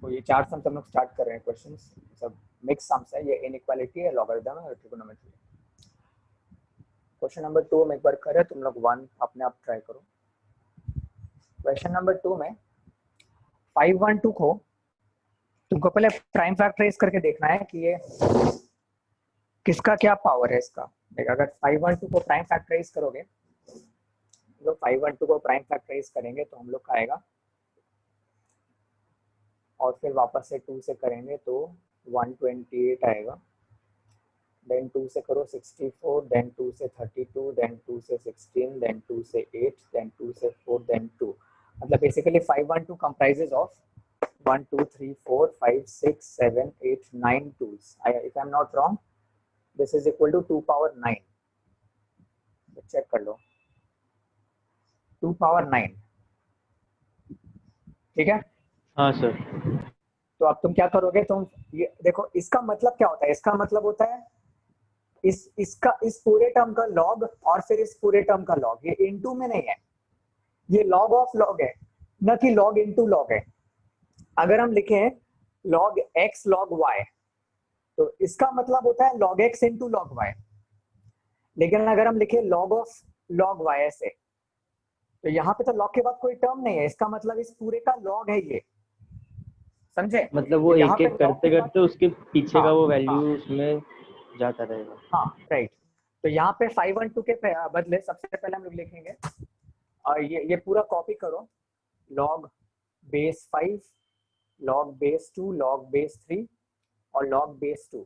तो ये 4 सम्स हम लोग स्टार्ट कर रहे हैं क्वेश्चंस, सब मिक्स सम्स है, ये इनइक्वालिटी है, लॉगरिथम है और ट्रिगोनोमेट्री। क्वेश्चन नंबर 2 में एक बार करें, तुम लोग 1 अपने आप ट्राई करो। क्वेश्चन नंबर 2 में 512 को तुमको पहले प्राइम फैक्टराइज करके देखना है कि ये किसका क्या पावर है इसका। देखो अगर 512 को प्राइम फैक्टराइज करोगे, तो 512 को प्राइम फैक्टराइज करेंगे तो हम लोग का आएगा, और फिर वापस से 2 से करेंगे तो 128 आएगा, देन 2 से करो 64, देन 2 से 32, देन 2 से 16, देन 2 से 8, देन 2 से 4, देन 2। मतलब basically 512 comprises of 1 2 3 4 5 6 7 8 9 2s। If I am not wrong, this is equal to 2 power 9। Check कर लो, 2 पावर 9, ठीक है। हाँ सर। तो अब तुम क्या करोगे, तुम ये देखो इसका मतलब क्या होता है, इसका मतलब होता है इस पूरे टर्म का लॉग और फिर इस पूरे टर्म का लॉग। ये इनटू में नहीं है, ये लॉग ऑफ लॉग है, न कि लॉग इनटू लॉग है। अगर हम लिखें लॉग x लॉग y, तो इसका मतलब होता है log x into log y। लेकिन अगर हम लिखे लॉग ऑफ लॉग y ऐसे, तो यहाँ पे तो लॉग के बाद कोई टर्म नहीं है, इसका मतलब इस पूरे का लॉग है ये, समझे। मतलब वो तो यहाँ एक पे एक करते करते उसके पीछे का वो वैल्यू उसमें जाता रहेगा। हाँ राइट। तो यहाँ पे 512 के बदले सबसे पहले हम लोग लिखेंगे, और ये पूरा कॉपी करो, log base 5, log base 2, log base 3 और लॉग बेस 2।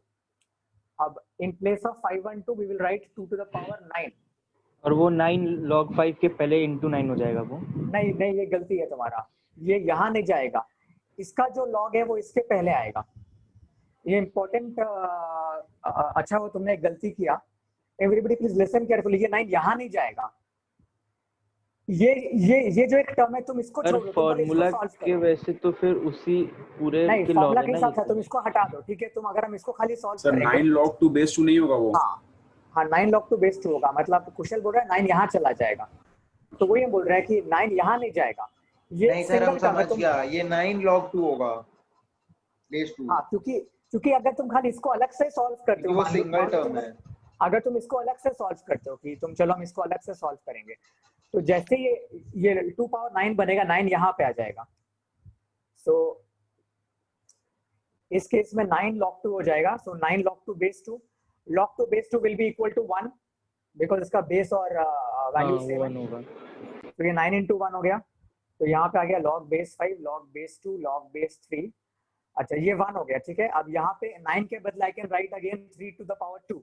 अब in place of 512 we will write 2 to the power 9। और वो 9 log 5 के पहले इंटू 9 हो जाएगा वो। नहीं नहीं, ये गलती है तुम्हारा, ये यहाँ नहीं जाएगा, इसका जो लॉग है वो इसके पहले आएगा। ये इम्पोर्टेंट, अच्छा हो तुमने एक गलती किया, एवरीबडी प्लीज लिसन केयरफुली, ये 9 यहाँ नहीं जाएगा। ये जो एक टर्म है तुम इसको छोड़ दो, तुम पहले इसको फॉर्मूला सॉल्व के करो। वैसे तो फिर उसी पूरे नहीं, के फॉर्मूला लॉग है के ना हिसाब ये से तो। तुम इसको हटा दो, ठीक है। तुम अगर हम इसको खाली सॉल्व सर करेंगे 9 log 2 बेस 2 नहीं होगा वो। हाँ 9 log 2 बेस 2 होगा, मतलब कुशल बोल रहा है 9 यहाँ चला जाएगा, तो वही हम बोल रहे हैं कि 9 यहाँ नहीं जाएगा। ये नहीं सर, हम सिंगल टर्म है, समझ गया, ये 9 log 2 होगा बेस 2। हाँ क्योंकि अगर तुम खाली इसको अलग से सॉल्व करते हो, वो सिंगल टर्म है। अगर तुम इसको अलग से सॉल्व करते हो कि तुम चलो हम इसको अलग से सॉल्व करेंगे, तो जैसे ये 2 पावर 9 बनेगा, 9 यहाँ पे आ जाएगा। सो इस केस में 9 log 2 हो जाएगा। So 9 log 2 base 2, log 2 base 2 will be equal to 1 because इसका बेस और वैल्यू सेम है। होगा। तो ये 9 इंटू 1 हो गया, तो यहाँ पे आ गया log base 5, log base 2, log base 3। अच्छा ये 1 हो गया, ठीक है। अब यहाँ पे 9 के बदले I can write again 3 to the power 2,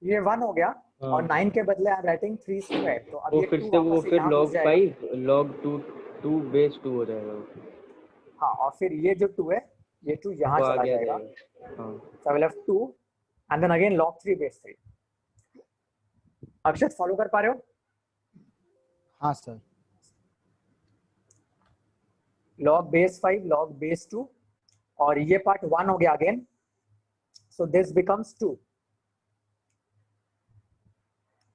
ये 1 हो गया। और 9 के बदले आई एम राइटिंग 3 स्क्वायर, तो अब वो ये फिर 2 से वो वापस फिर यहाँ log घुस जाएगा। 5 log 2 बेस 2 हो जाएगा वो। हाँ, और फिर ये जो 2 है, ये 2 यहाँ वो चला आगे आ जाएगा। जाएगा। हाँ। So we'll have 2 and then again log 3 base 3। Akshat follow कर पा रहे हो? हाँ sir. log base 5, log base 2, और ये पार्ट 1 हो गया again, so this becomes 2।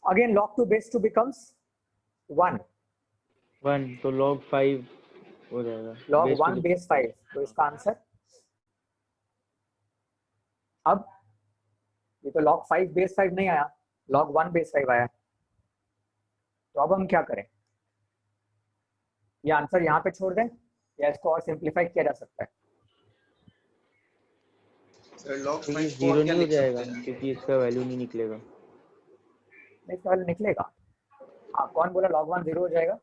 Again log 2 base 2 becomes 1 तो log 5 हो जाएगा। log base 1 2 base 5। तो इसका आंसर अब ये तो log 5 base 5 नहीं आया, log 1 base 5 आया। तो अब हम क्या करें, ये आंसर यहाँ पे छोड़ दें या इसको और सिंप्लीफाई किया जा सकता है? सर log तो 5 ये को जीरो क्या नहीं हो लिख सकते जाएगा हैं? क्योंकि इसका वैल्यू नहीं निकलेगा। नहीं सवाल निकलेगा। हाँ, कौन बोला log 1 0 हो जाएगा?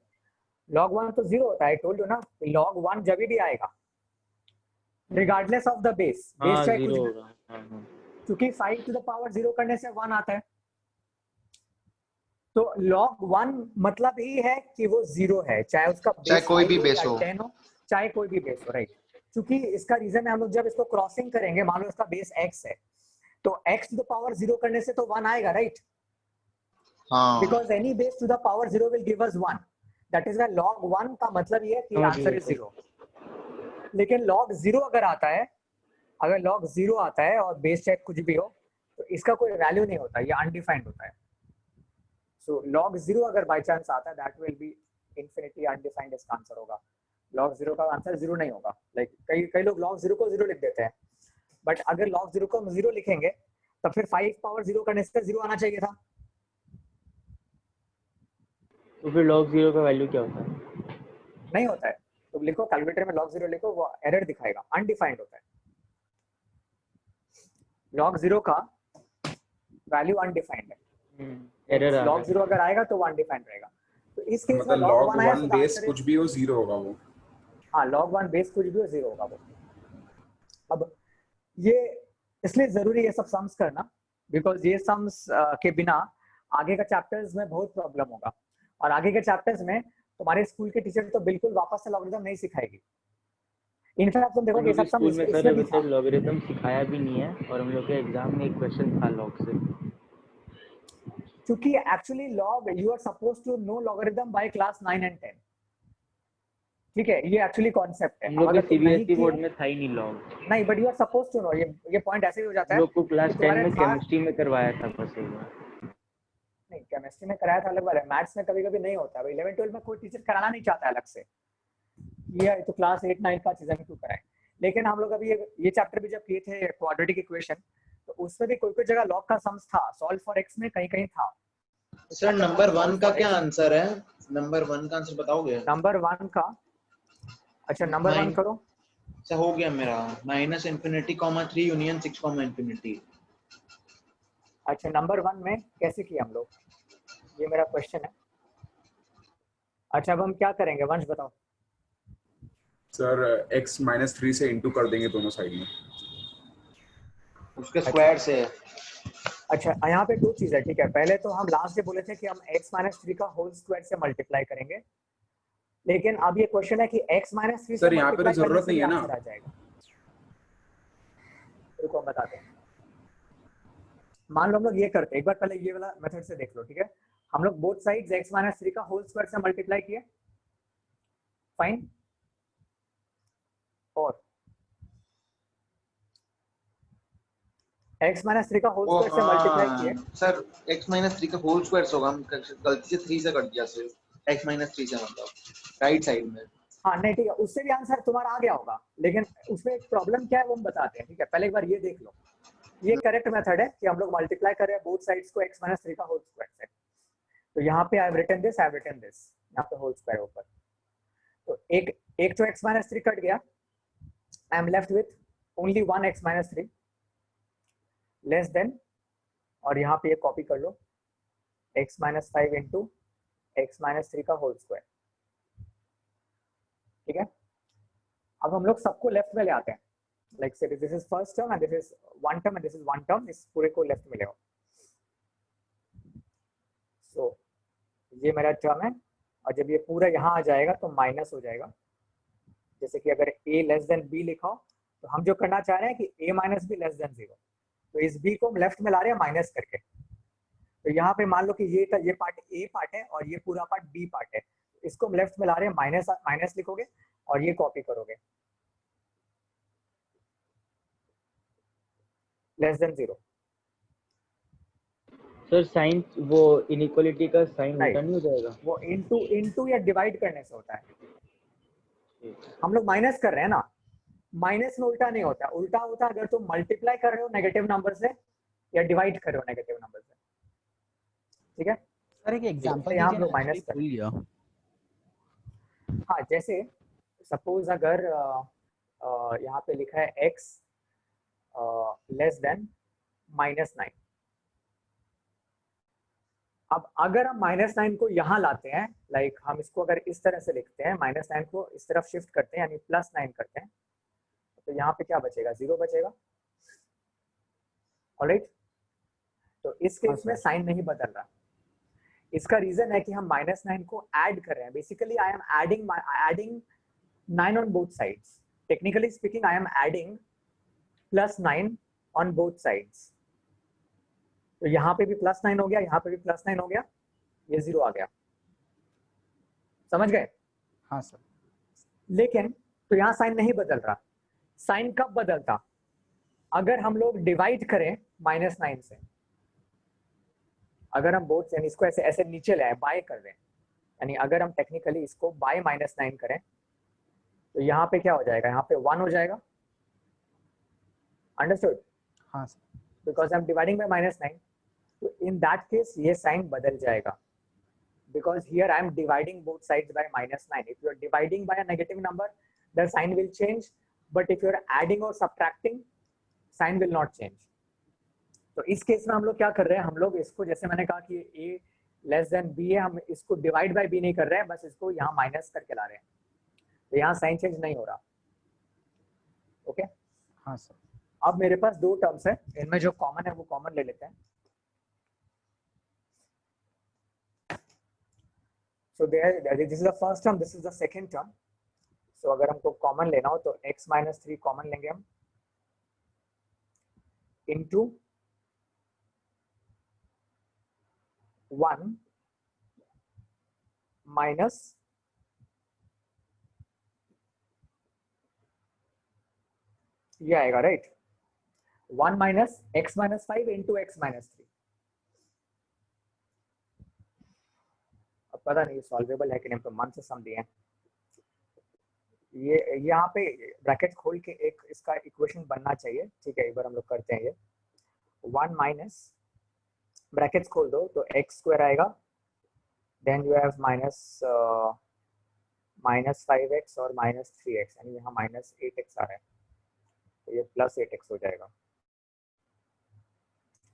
log 1 तो 0 होता है, टोल्ड यू ना। log 1 जब भी आएगा रिगार्डलेस ऑफ द बेस, हाँ चाहे कुछ जीरो भी, होगा। हाँ। क्योंकि 5 टू द पावर 0 करने से 1 आता है। तो log 1 मतलब ही है कि वो 0 है, चाहे उसका चाहे बेस कोई 5 भी हो बेस या हो। 10 हो, चाहे कोई भी बेस हो, राइट। क्योंकि इसका रीजन है, हम लोग जब इसको क्रॉसिंग करेंगे, मान लो इसका बेस x है, तो x टू द पावर 0 करने से तो 1 आएगा, राइट। हाँ। Because any base to the power 0 will give us 1, that is why log 1 का मतलब ये है कि आंसर इज 0। लेकिन log 0 अगर आता है, अगर log 0 आता है और बेस चाहे कुछ भी हो, तो इसका कोई वैल्यू नहीं होता, ये अनडिफाइंड होता है। सो log 0 अगर बाय चांस आता है, that will be infinity undefined, इसका आंसर होगा। log 0 का आंसर 0 नहीं होगा। लाइक कई लोग log 0 को 0 लिख देते हैं, बट अगर log 0 को हम 0 लिखेंगे तो फिर 5 पावर 0 करने से 0 आना चाहिए था। तो फिर log 0 का वैल्यू क्या होता है? नहीं होता है, तो लिखो कैलकुलेटर में log 0 लिखो, वो एरर दिखाएगा, अनडिफाइंड होता है। log 0 का वैल्यू अनडिफाइंड है। एरर आ log रहा 0 अगर आएगा तो वो अनडिफाइंड रहेगा। तो इस केस में मतलब log log 1 आया 1 तो बेस आंसर कुछ भी हो 0 होगा वो। हाँ, log 1 बेस कुछ भी हो 0 होगा वो। अब ये इसलिए जरूरी है सब सम्स करना, बिकॉज ये सम्स के बिना आगे का चैप्टर्स में बहुत प्रॉब्लम होगा, और आगे के चैप्टर्स में तुम्हारे स्कूल के टीचर तो बिल्कुल वापस से लॉगरिथम नहीं सिखाएगी। इनफैक्ट तुम देखो हम ये लोग के सब सम स्कूल में सर इसमें भी अभी था। तक लॉगरिथम सिखाया भी नहीं है, और हम लोग के एग्जाम में एक क्वेश्चन था लॉग से। क्योंकि actually log you are suppose to know logarithm by class 9 and 10। ठीक है, ये एक्चुअली कॉन्सेप्ट है। हम अब लोग के अगर तुम नहीं सीबीएसई बोर्ड किए, में था ही नहीं लॉग। नहीं, but you are suppose to know. ये पॉइंट ऐसे ही हो जाता हम है लोग को क्लास कि 10 तुम्हारे में था। केमिस्ट्री में करवाया था बस एक बार। नहीं, केमिस्ट्री में कराया था अलग बात है, मैथ्स में कभी कभी नहीं होता है। 11 12 में कोई टीचर कराना नहीं चाहता अलग से, ये तो क्लास 8 9 का चीजें क्यों कराए। लेकिन हम लोग अभी ये चैप्टर भी जब किए थे क्वाड्रेटिक इक्वेशन, तो उसमें भी कोई जगह लॉग का सम्स था, सॉल्व फॉर एक्स में कहीं कहीं था। सर नंबर 1 का क्या आंसर है? नंबर 1 का आंसर बताओगे? नंबर 1 का, अच्छा नंबर 1 करो। अच्छा हो गया मेरा, -∞, 3 यूनियन 6, ∞। अच्छा नंबर 1 में कैसे किया हम लोग, ये मेरा क्वेश्चन है। अच्छा अब हम क्या करेंगे, वंश बताओ। सर x -3 से इंटू कर देंगे दोनों साइड में। उसके स्क्वायर से। अच्छा यहाँ पे दो चीज है, ठीक है। पहले तो हम लास्ट में बोले थे कि हम x-3 का होल स्क्वायर से मल्टीप्लाई करेंगे, लेकिन अब ये क्वेश्चन है कि x-3 से सर यहाँ पे तो मल्टीप्लाई करने जरूरत से नहीं भी है ना। आंसर आ जाएगा। रुको हम बताते हैं। मान लो हम लोग ये करते हैं, एक बार पहले ये वाला मेथड से देख लो, ठीक है। हम लोग बोथ साइड्स x-3 का होल स्क्वायर से मल्टीप्लाई किए, फाइन। और x-3 का होल स्क्वायर से मल्टीप्लाई किए। सर x-3 का होल स्क्वायर से होगा, हम गलती से 3 से कर दिया सिर्फ। x-3 से मतलब राइट साइड में। हाँ नहीं ठीक है, उससे भी आंसर तुम्हारा आ गया होगा, लेकिन उसमें एक प्रॉब्लम क्या है वो हम बताते हैं, ठीक है। पहले एक बार ये देख लो, ये करेक्ट मेथड है कि हम लोग मल्टीप्लाई कर रहे हैं बोथ साइड्स को x-3 का होल स्क्वायर से। तो यहाँ पे आई हैव रिटन दिस, यहाँ पे होल स्क्वायर ऊपर। तो एक तो x-3 कट गया, I am left with only 1 x-3 less than, और यहाँ पे ये कॉपी कर लो, x-5 इंटू x-3 का होल स्क्वायर। ठीक है, अब हम लोग सबको लेफ्ट में ले आते हैं, लाइक से this is first term and this is one term and this is one term, इस पूरे को लेफ्ट में ले आओ। सो ये मेरा टर्म है, और जब ये पूरा यहाँ आ जाएगा तो माइनस हो जाएगा। जैसे कि अगर a लेस देन b लिखा हो, तो हम जो करना चाह रहे हैं कि a minus B less than 0, तो इस b को हम लेफ्ट में ला रहे हैं माइनस करके। तो यहाँ पे मान लो कि ये पार्ट a पार्ट है और ये पूरा पार्ट b पार्ट है, इसको हम लेफ्ट में ला रहे हैं, माइनस माइनस लिखोगे और ये कॉपी करोगे, लेस देन 0। सर साइन वो इनइक्वालिटी का साइन नहीं, उल्टा नहीं हो जाएगा? वो इनटू या डिवाइड करने से होता है। हम लोग माइनस कर रहे हैं ना, माइनस में उल्टा नहीं होता, उल्टा होता अगर तुम मल्टीप्लाई कर रहे हो नेगेटिव नंबर से या डिवाइड कर रहे हो नेगेटिव नंबर से। ठीक है सर एक एग्जांपल यहाँ हम दीजिए लोग ना, माइनस एक्चुअली कर, भूल गया। हाँ जैसे सपोज अगर यहाँ पे लिखा है x लेस देन -9। अब अगर हम -9 को यहाँ लाते हैं, लाइक हम इसको अगर इस तरह से लिखते हैं, -9 को इस तरफ शिफ्ट करते हैं यानी +9 करते हैं, तो यहाँ पे क्या बचेगा, 0 बचेगा। ऑलराइट, तो इस केस में साइन नहीं बदल रहा। इसका रीजन है कि हम -9 को ऐड कर रहे हैं। Basically I am adding 9 on both sides. Technically speaking I am adding +9 on both sides. तो यहाँ पे भी +9 हो गया, यहाँ पे भी +9 हो गया, ये 0 आ गया। समझ गए? हाँ सर। लेकिन तो यहाँ साइन नहीं बदल रहा। साइन कब बदलता, अगर हम लोग डिवाइड करें -9 से। अगर हम बोथ यानी इसको ऐसे ऐसे नीचे ले आए, बाय कर दें, यानी अगर हम टेक्निकली इसको बाय -9 करें, तो यहाँ पे क्या हो जाएगा, यहाँ पे 1 हो जाएगा, अंडरस्टूड, हाँ sir, because I am dividing by -9. तो इन दैट केस ये साइन बदल जाएगा, because here I am dividing both sides by -9. If you are dividing by a negative number, the sign will change, but if you are adding or subtracting, sign will not change. तो इस case में हम लोग क्या कर रहे हैं, हम लोग इसको जैसे मैंने कहा कि a लेस देन b है, हम इसको डिवाइड बाय b नहीं कर रहे हैं, बस इसको यहाँ माइनस करके ला रहे हैं, तो यहाँ साइन चेंज नहीं हो रहा. ओके हाँ सर, अब मेरे पास दो टर्म्स है, इनमें जो कॉमन है वो कॉमन ले लेते हैं. So this is the first term, this is the second term. So अगर हमको कॉमन लेना हो तो x minus 3 कॉमन लेंगे हम, into 1 minus ये आएगा, right, 1 minus x minus 5 into x minus 3. अब पता नहीं सॉल्वेबल है कि नहीं, तो मन से सम दिए हैं. ये यहाँ पे ब्रैकेट खोल के एक इसका इक्वेशन बनना चाहिए, ठीक है, एक बार हम लोग करते हैं ये. 1 माइनस ब्रैकेट्स खोल दो तो x स्क्वायर आएगा, then you have minus 5x और -3x, यानी यहाँ -8x आ रहा है, तो ये +8x हो जाएगा.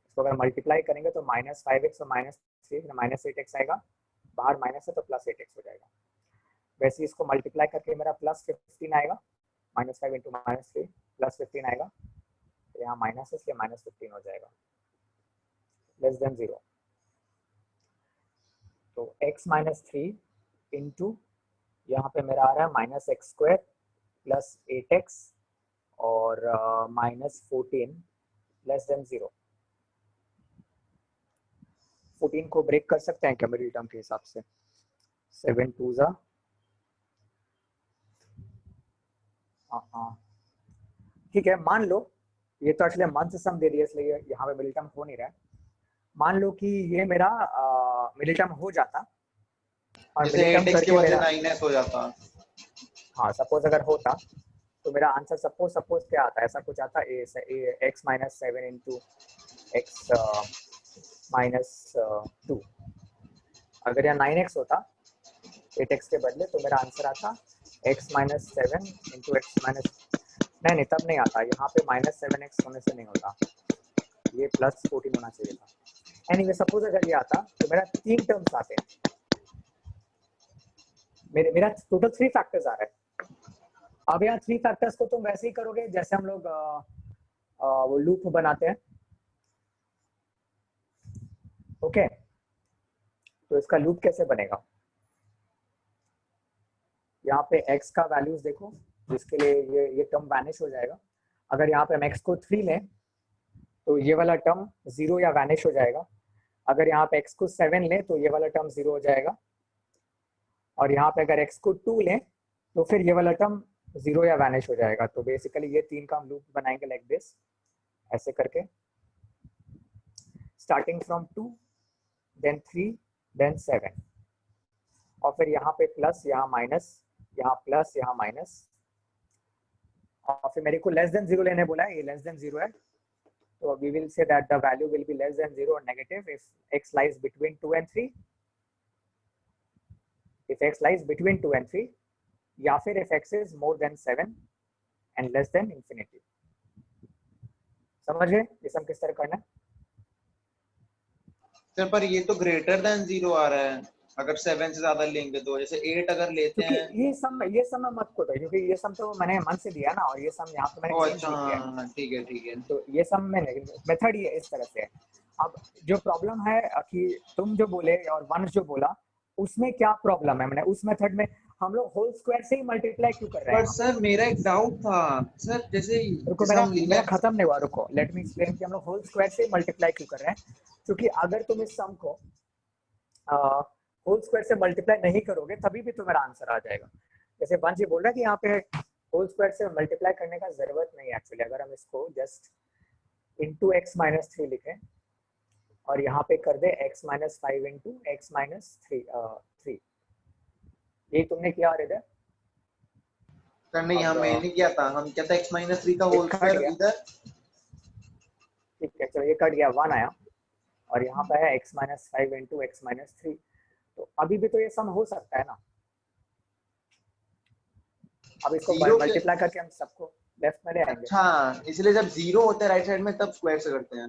इसको अगर मल्टीप्लाई करेंगे तो -5x और -3 -8x आएगा, बाहर माइनस है तो +8x हो जाएगा. वैसे इसको मल्टीप्लाई करके मेरा +15 आएगा, -5 इंटू -3 +15 आएगा, तो यहाँ माइनस है इसलिए -15 हो जाएगा, लेस देन 0. तो x -3 इंटू यहाँ पे मेरा आ रहा है -x² + 8x और -14 लेस देन 0. 14 को ब्रेक कर सकते हैं क्या मिडिल टर्म के हिसाब से, 7 2 जा, ठीक है. मान लो ये तो एक्चुअली मन से सम दे दिया, इसलिए यहाँ पे मिडिल टर्म हो नहीं रहा है. मान लो कि ये मेरा मिडिल टर्म हो जाता और जैसे मिडिल टर्म 8x के करके बदले मेरा 9s हो जाता. हाँ सपोज अगर होता तो मेरा आंसर सपोज क्या आता, ऐसा कुछ आता, x -7 इंटू x -2. अगर यहाँ 9x होता 8x के बदले, तो मेरा आंसर आता x -7 इंटू x नहीं तब नहीं आता, यहाँ पे -7x होने से नहीं होता, ये +14 होना चाहिए था. एनीवे सपोज अगर ये आता तो मेरा 3 टर्म्स आते हैं, मेरा टोटल 3 फैक्टर्स आ रहे हैं. अब यहाँ 3 फैक्टर्स को तुम वैसे ही करोगे जैसे हम लोग वो लूप बनाते हैं. ओके तो इसका लूप कैसे बनेगा, यहाँ पे x का वैल्यूज देखो, जिसके लिए ये टर्म वैनिश हो जाएगा. अगर यहाँ पे हम x को 3 लें तो ये वाला टर्म 0 या वैनिश हो जाएगा. अगर यहाँ पे x को 7 लें तो ये वाला टर्म 0 हो जाएगा, और यहाँ पे अगर x को 2 लें तो फिर ये वाला टर्म 0 या वैनिश हो जाएगा. तो बेसिकली ये 3 का हम लूप बनाएंगे लाइक दिस, ऐसे करके, स्टार्टिंग फ्रॉम 2 देन 3 देन 7, और फिर यहाँ पे प्लस, यहाँ माइनस, यहाँ प्लस, यहाँ माइनस, और फिर मेरे को लेस देन 0 लेने बोला है, ये लेस देन 0 है, तो we will say that the value will be less than 0 और नेगेटिव इफ x lies between 2 and 3, if x lies between 2 and 3, या फिर if x is more than 7 and less than infinity. समझ गए ये सब किस तरह करना है? सर पर ये तो ग्रेटर देन 0 आ रहा है, अगर 7 से ज्यादा लेंगे तो, जैसे 8 अगर लेते हैं. ये सम मैं मत खोलो, क्योंकि ये सम तो मैंने मन से दिया ना, और ये सम यहाँ पे मैंने चेंज अच्छा किया है. ठीक है. तो ये सम में मेथड ये इस तरह से है. अब जो प्रॉब्लम है कि तुम जो बोले और वंश जो बोला, उसमें क्या प्रॉब्लम है, मैंने उस मेथड में हम लोग होल स्क्वायर से ही मल्टीप्लाई क्यों कर रहे हैं? पर सर मेरा एक डाउट था सर, जैसे रुको, मेरा खत्म नहीं हुआ, रुको, लेट मी एक्सप्लेन कि हम लोग होल स्क्वायर से ही मल्टीप्लाई क्यों कर रहे हैं. क्योंकि अगर तुम इस सम को होल स्क्वायर से मल्टीप्लाई नहीं करोगे तभी भी तुम्हारा आंसर आ जाएगा. जैसे वंश जी बोल रहा है कि यहाँ पे होल स्क्वायर से मल्टीप्लाई करने का जरूरत नहीं है एक्चुअली. अगर हम इसको जस्ट इंटू x -3 लिखें और यहाँ पे कर दे x -5 इंटू x -3, ये तुमने किया हृदय? सर नहीं, अब, हमने नहीं किया था, हम क्या था x माइनस 3 का ये होल कट स्क्वायर गया। इधर। ठीक है, चलो ये कट गया, 1 आया और यहाँ पे है x minus 5 into x minus 3। तो अभी भी तो ये सम हो सकता है ना। अब इसको जीरो के, मल्टीप्लाई करके हम सबको लेफ्ट में ले आएंगे। अच्छा इसलिए जब जीरो होता है राइट साइड में तब स्क्वायर से करते हैं।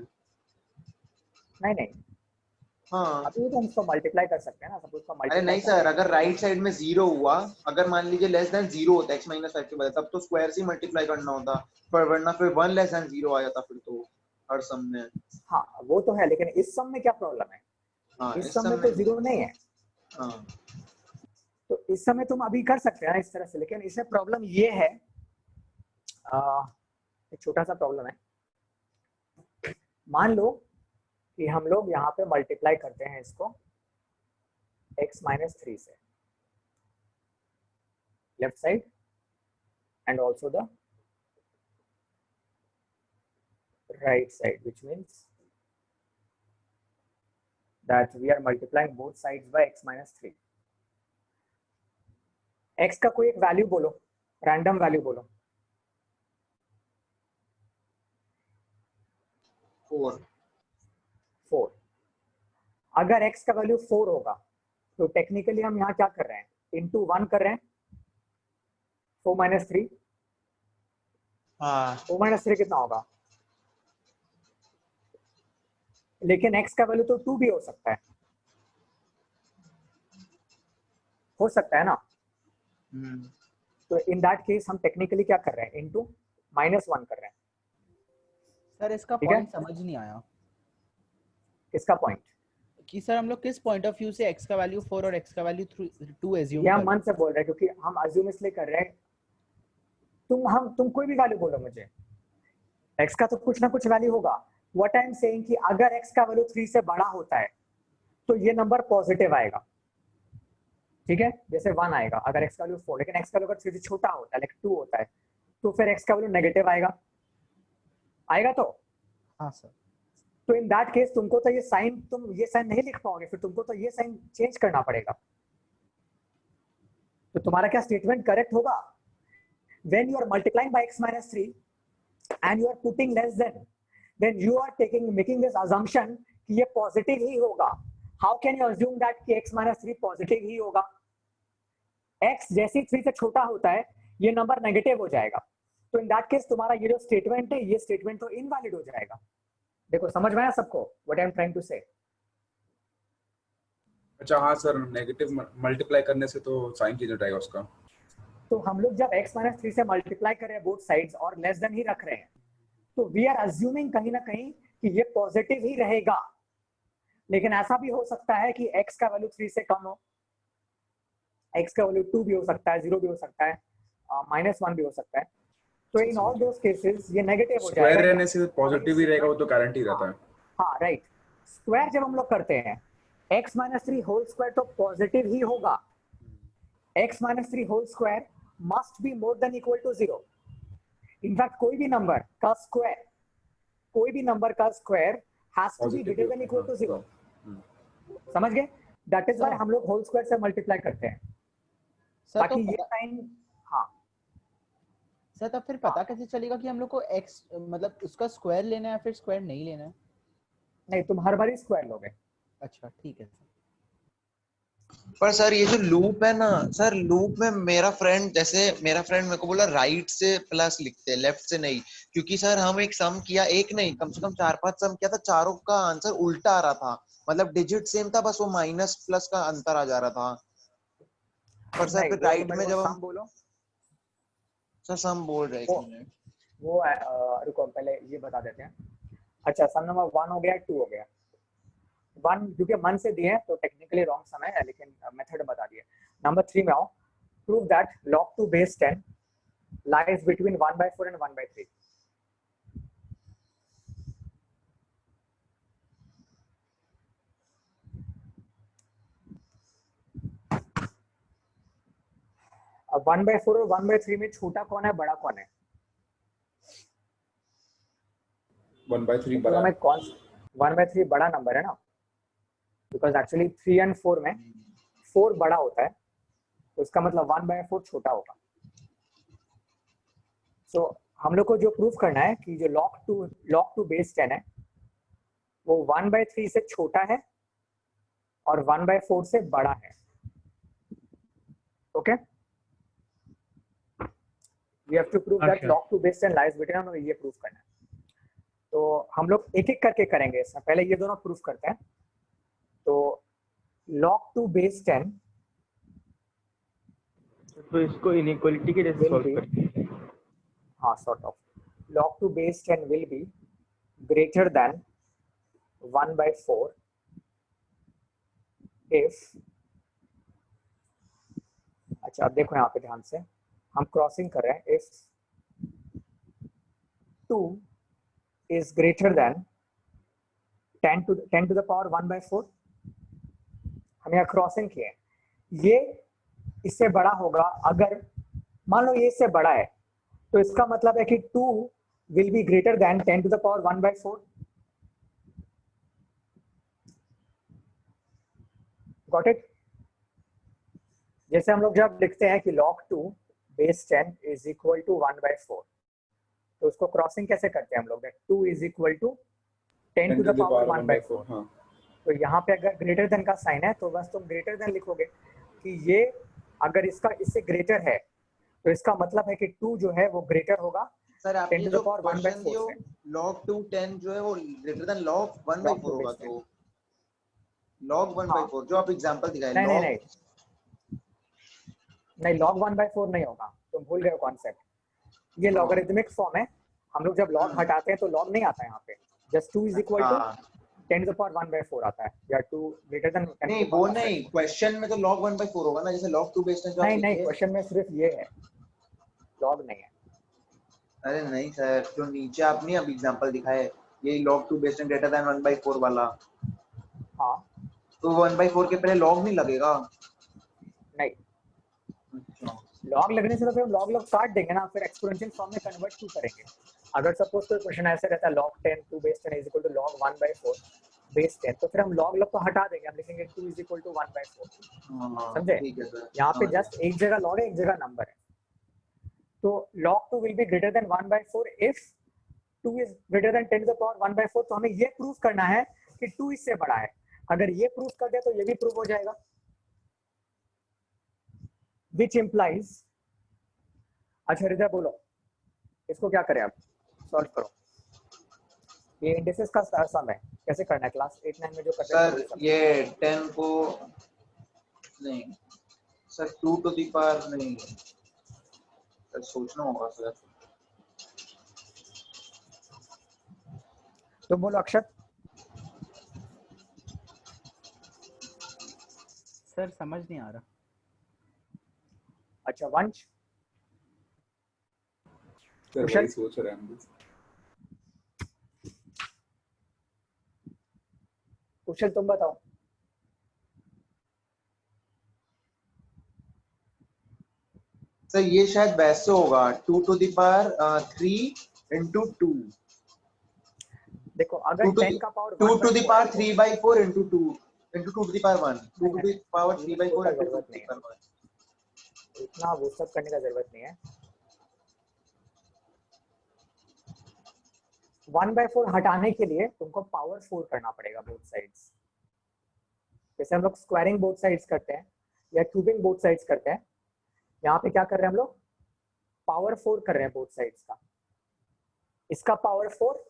नहीं नहीं, हाँ अभी तो हम इसको मल्टीप्लाई कर सकते हैं ना, सब उसको अरे मल्टीप्लाई नहीं सर, अगर राइट साइड में जीरो हुआ, अगर मान लीजिए लेस देन जीरो होता है x माइनस 5 के बजाय, तब तो स्क्वायर से मल्टीप्लाई करना होता, पर वरना फिर 1 लेस देन जीरो आ जाता फिर तो हर सम में। हाँ वो तो है, लेकिन इस सम में क्या प्रॉब्लम है? हाँ इस इस सम सम में तो में, जीरो नहीं है, हाँ तो इस समय तुम अभी कर सकते हैं ना इस तरह से। लेकिन इसमें प्रॉब्लम ये है, एक छोटा सा प्रॉब्लम है। मान लो कि हम लोग यहाँ पे मल्टीप्लाई करते हैं इसको x माइनस 3 से, left side and also the right side, which means that we are multiplying both sides by x minus 3. x का कोई एक वैल्यू बोलो, रैंडम वैल्यू बोलो। 4। अगर x का वैल्यू 4 होगा तो टेक्निकली हम यहाँ क्या कर रहे हैं, इंटू 1 कर रहे हैं, 4 माइनस 3। हाँ 4 माइनस 3 कितना होगा? लेकिन x का वैल्यू तो 2 भी हो सकता है ना। तो इन दैट केस हम टेक्निकली क्या कर रहे हैं, इंटू -1 कर रहे हैं। सर इसका ठीक है? पॉइंट समझ नहीं आया किसका पॉइंट? कि सर हम लोग किस पॉइंट ऑफ व्यू से x का वैल्यू 4 और x का वैल्यू 2 एज्यूम ये कर हम रहे मन से बोल रहे हैं, क्योंकि हम अज्यूम इसलिए कर रहे हैं। तुम कोई भी वैल्यू बोलो मुझे, x का तो कुछ ना कुछ वैल्यू होगा। व्हाट आई एम सेइंग कि अगर x का वैल्यू 3 से बड़ा होता है तो ये नंबर पॉजिटिव आएगा। ठीक है, जैसे 1 आएगा अगर x का वैल्यू 4, लेकिन x का वैल्यू अगर 3 से छोटा होता है, लाइक 2 होता है, तो फिर x का वैल्यू नेगेटिव आएगा तो। हाँ सर। तो इन दैट केस तुमको तो तुम ये साइन नहीं लिख पाओगे, फिर तुमको तो ये साइन चेंज करना पड़ेगा। तो तुम्हारा क्या स्टेटमेंट करेक्ट होगा? when you are multiplying by x minus 3 and you are putting less than, then you are making this assumption कि ये पॉजिटिव ही होगा। how can you assume that कि x minus 3 पॉजिटिव ही होगा? x जैसे 3 से छोटा होता है ये नंबर नेगेटिव हो जाएगा। तो इन दैट केस तुम्हारा ये जो स्टेटमेंट है, ये स्टेटमेंट तो इनवैलिड हो जाएगा। देखो समझ में आया सबको what I am trying to say? अच्छा हाँ सर, नेगेटिव मल्टीप्लाई करने से तो साइन चेंज हो जाएगा उसका। तो हम लोग जब x माइनस 3 से मल्टीप्लाई कर रहे हैं बोथ साइड्स और लेस देन ही रख रहे हैं, तो वी आर अज्यूमिंग कहीं ना कहीं कि ये पॉजिटिव ही रहेगा। लेकिन ऐसा भी हो सकता है कि x का वैल्यू 3 से कम हो, x का वैल्यू 2 भी हो सकता है, 0 भी हो सकता है, -1 भी हो सकता है। तो इन ऑल दोस केसेस ये नेगेटिव हो जाएगा। स्क्वायर रहने से पॉजिटिव ही रहेगा, वो तो गारंटी रहता है। हाँ राइट, स्क्वायर जब हम लोग करते हैं x माइनस 3 होल स्क्वायर तो पॉजिटिव ही होगा। x minus 3 whole square must be more than equal to 0। In fact कोई भी नंबर का square has to be greater than equal to 0। समझ गए? दैट इज व्हाई हम लोग होल स्क्वायर से मल्टीप्लाई करते हैं, सर। ताकि ये साइन। हाँ सर तब फिर पता कैसे चलेगा कि हम लोग को x मतलब उसका स्क्वायर लेना है फिर स्क्वायर नहीं लेना है? नहीं, तुम हर बार स्क्वायर लोगे। अच्छा ठीक है सर। पर सर ये जो लूप है ना सर, लूप में मेरा फ्रेंड मेरे को बोला राइट से प्लस लिखते हैं, लेफ्ट से नहीं। क्योंकि सर हम एक सम किया, एक नहीं कम से कम 4-5 सम किया था, चारों का आंसर उल्टा आ रहा था। मतलब डिजिट सेम था, बस वो माइनस प्लस का अंतर आ जा रहा था। पर सर फिर राइट में जब हम बोलो, सर सम बोल रहे हैं वो रुको पहले ये बता देते हैं। अच्छा, सम नंबर 1 हो गया, 2 हो गया। 1 क्योंकि मन से दिए तो टेक्निकली रॉन्ग सम है, लेकिन मेथड बता दिए। नंबर 3 में आओ। Prove that log 2 base 10 lies between 1/4 and 1/3। अब 1/4 और 1/3 में छोटा कौन है, बड़ा कौन है? 1/3 बड़ा है। 1/3 बड़ा नंबर है ना, बिकॉज एक्चुअली 3 एंड 4 में 4 बड़ा होता है, तो इसका मतलब 1/4 छोटा होगा। सो हम लोग को जो प्रूफ करना है कि जो log 2 बेस 10 है वो 1/3 से छोटा है और 1/4 से बड़ा है। Okay, we have to prove that अच्छा। log 2 बेस 10 लाइज बिटवीन, हमें ये प्रूफ करना है। तो हम लोग एक एक करके करेंगे इसमें, पहले ये दोनों प्रूफ करते हैं। तो log 2 बेस 10 तो इसको इनइक्वालिटी के जैसे will सॉल्व be, करते हैं। हाँ sort of, log 2 base 10 will be greater than 1/4 if, अच्छा अब देखो यहाँ पे ध्यान से, हम क्रॉसिंग कर रहे हैं, if 2 is greater than 10 to the power 1/4, हम यहाँ क्रॉसिंग किए हैं, ये इससे बड़ा होगा अगर मान लो ये इससे बड़ा है, तो इसका मतलब है कि 2 will be greater than 10 to the power 1/4। Got it? जैसे हम लोग जब लिखते हैं कि log 2 base 10 is equal to 1/4, तो उसको क्रॉसिंग कैसे करते हैं हम लोग? 2 is equal to 10 to the power 1/4। हाँ तो यहाँ पे अगर ग्रेटर देन का साइन है तो बस तुम ग्रेटर देन लिखोगे कि ये अगर इसका इससे ग्रेटर है तो इसका मतलब है कि 2 जो है वो ग्रेटर होगा सर 10 आपने to the जो power क्वेश्चन 1/4 दियो से। log 2 10 जो है वो ग्रेटर देन log 1/4 होगा, तो log 1/4 जो आप एग्जांपल दिखाए नहीं नहीं log नहीं नहीं, log 1/4 नहीं होगा, तुम भूल गए कॉन्सेप्ट। ये लॉगरिथमिक फॉर्म है, हम लोग जब log हटाते हैं तो log नहीं आता यहाँ पे, जस्ट 2 is equal to हाँ 10 to the power 1/4 आता है, या 2 greater than 10 to नहीं the वो power नहीं, 1/4। क्वेश्चन में तो log 1/4 होगा ना, जैसे log 2 बेस 10 जो आप नहीं नहीं, लिखे। क्वेश्चन में सिर्फ ये है, log नहीं है। अरे नहीं सर, जो नीचे आपने अब एग्जांपल दिखाए ये log 2 बेस 10 ग्रेटर देन 1/4 वाला, हाँ तो 1/4 के पहले log नहीं लगेगा? नहीं, अच्छा लॉग लगने से तो फिर हम लॉग काट देंगे ना, फिर एक्सपोनेंशियल फॉर्म में कन्वर्ट क्यों करेंगे? अगर सपोज कोई क्वेश्चन ऐसे रहता है log 10 2 base 10 is equal to log 1/4 base 10, तो फिर हम लॉग को हटा देंगे, हम लिखेंगे 2 इज इक्वल टू 1/4। हाँ समझे? ठीक है सर, यहाँ पे समझ गया। जस्ट एक जगह लॉग है, एक जगह नंबर है। तो log 2 will be greater than 1/4 if 2 is greater than 10 to the power 1/4। तो हमें ये प्रूफ करना है कि 2 इससे बड़ा है। अगर ये प्रूफ कर दे तो ये भी प्रूफ हो जाएगा, which implies, अच्छा हृदय बोलो इसको क्या करें, आप सॉल्व करो। ये इंडिसेस का सम है, कैसे करना है? क्लास 8 9 में जो करते हैं सर ये 10 को नहीं सर 2 टू दी पावर नहीं सर, सोचना होगा सर। तुम बोलो अक्षत। सर समझ नहीं आ रहा। अच्छा वंश, सर कुशल? वही सोच रहे हैं हम भी। कुशल तुम बताओ। सर ये शायद वैसे होगा 2 टू दी पावर 3 into 2 देखो अगर 10 का पावर 2 टू दी 1/4 पावर है, 3/4 into 2 into 2 to the power 1 2 to the power 3/4 into 2 जरूरत to the नहीं है, power 1। इतना वो सब करने का जरूरत नहीं है। 1/4 हटाने के लिए तुमको पावर 4 करना पड़ेगा बोथ साइड्स। जैसे हम लोग स्क्वायरिंग बोथ साइड्स करते हैं या क्यूबिंग बोथ साइड्स करते हैं, यहाँ पे क्या कर रहे हैं हम लोग? पावर 4 कर रहे हैं बोथ साइड्स का। इसका power 4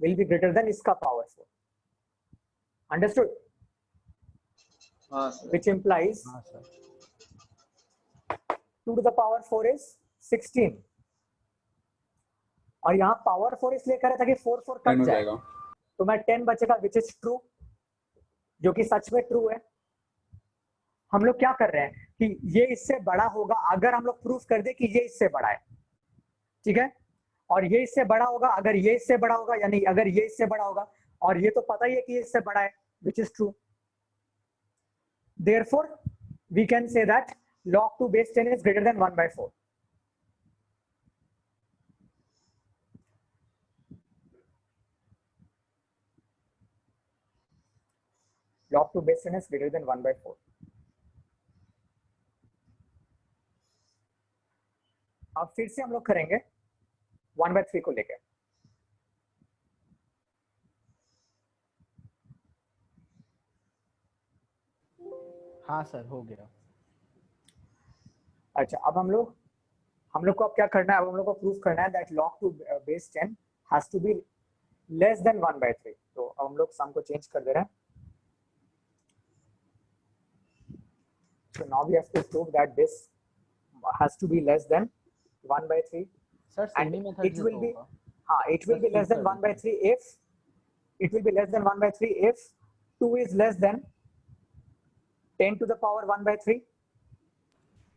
will be greater then इसका पावर 4। अंडरस्टूड? हाँ सर, व्हिच इंप्लाइज हाँ sir 2 to the power 4 is 16, और यहाँ पावर 4 इसलिए कर रहा था कि 4 4 10 कट हो जाए, जाएगा। तो मैं 10 बचेगा, विच इज ट्रू, जो कि सच में ट्रू है। हम लोग क्या कर रहे हैं कि ये इससे बड़ा होगा अगर हम लोग प्रूफ कर दे कि ये इससे बड़ा है, ठीक है? और ये इससे बड़ा होगा अगर ये इससे बड़ा होगा, यानी अगर ये इससे बड़ा होगा, और ये तो पता ही है कि ये इससे बड़ा है, which is true. Therefore we can say that log 2 base 10 is greater than 1/4। log 2 base 10 is greater than 1/4। अब फिर से हम लोग करेंगे 1/3 को लेके। हाँ सर हो गया। अच्छा, अब हम लोग को अब क्या करना है, अब हम लोग को प्रूफ करना है that log 2 base 10 has to be less than 1/3। तो अब हम लोग सम को चेंज कर दे रहे हैं। So now we have to prove that this has to be less than 1/3 sir and semi method it से will तो be होगा। it will be less than 1/3 if it will be less than 1/3 if 2 is less than 10 to the power 1/3।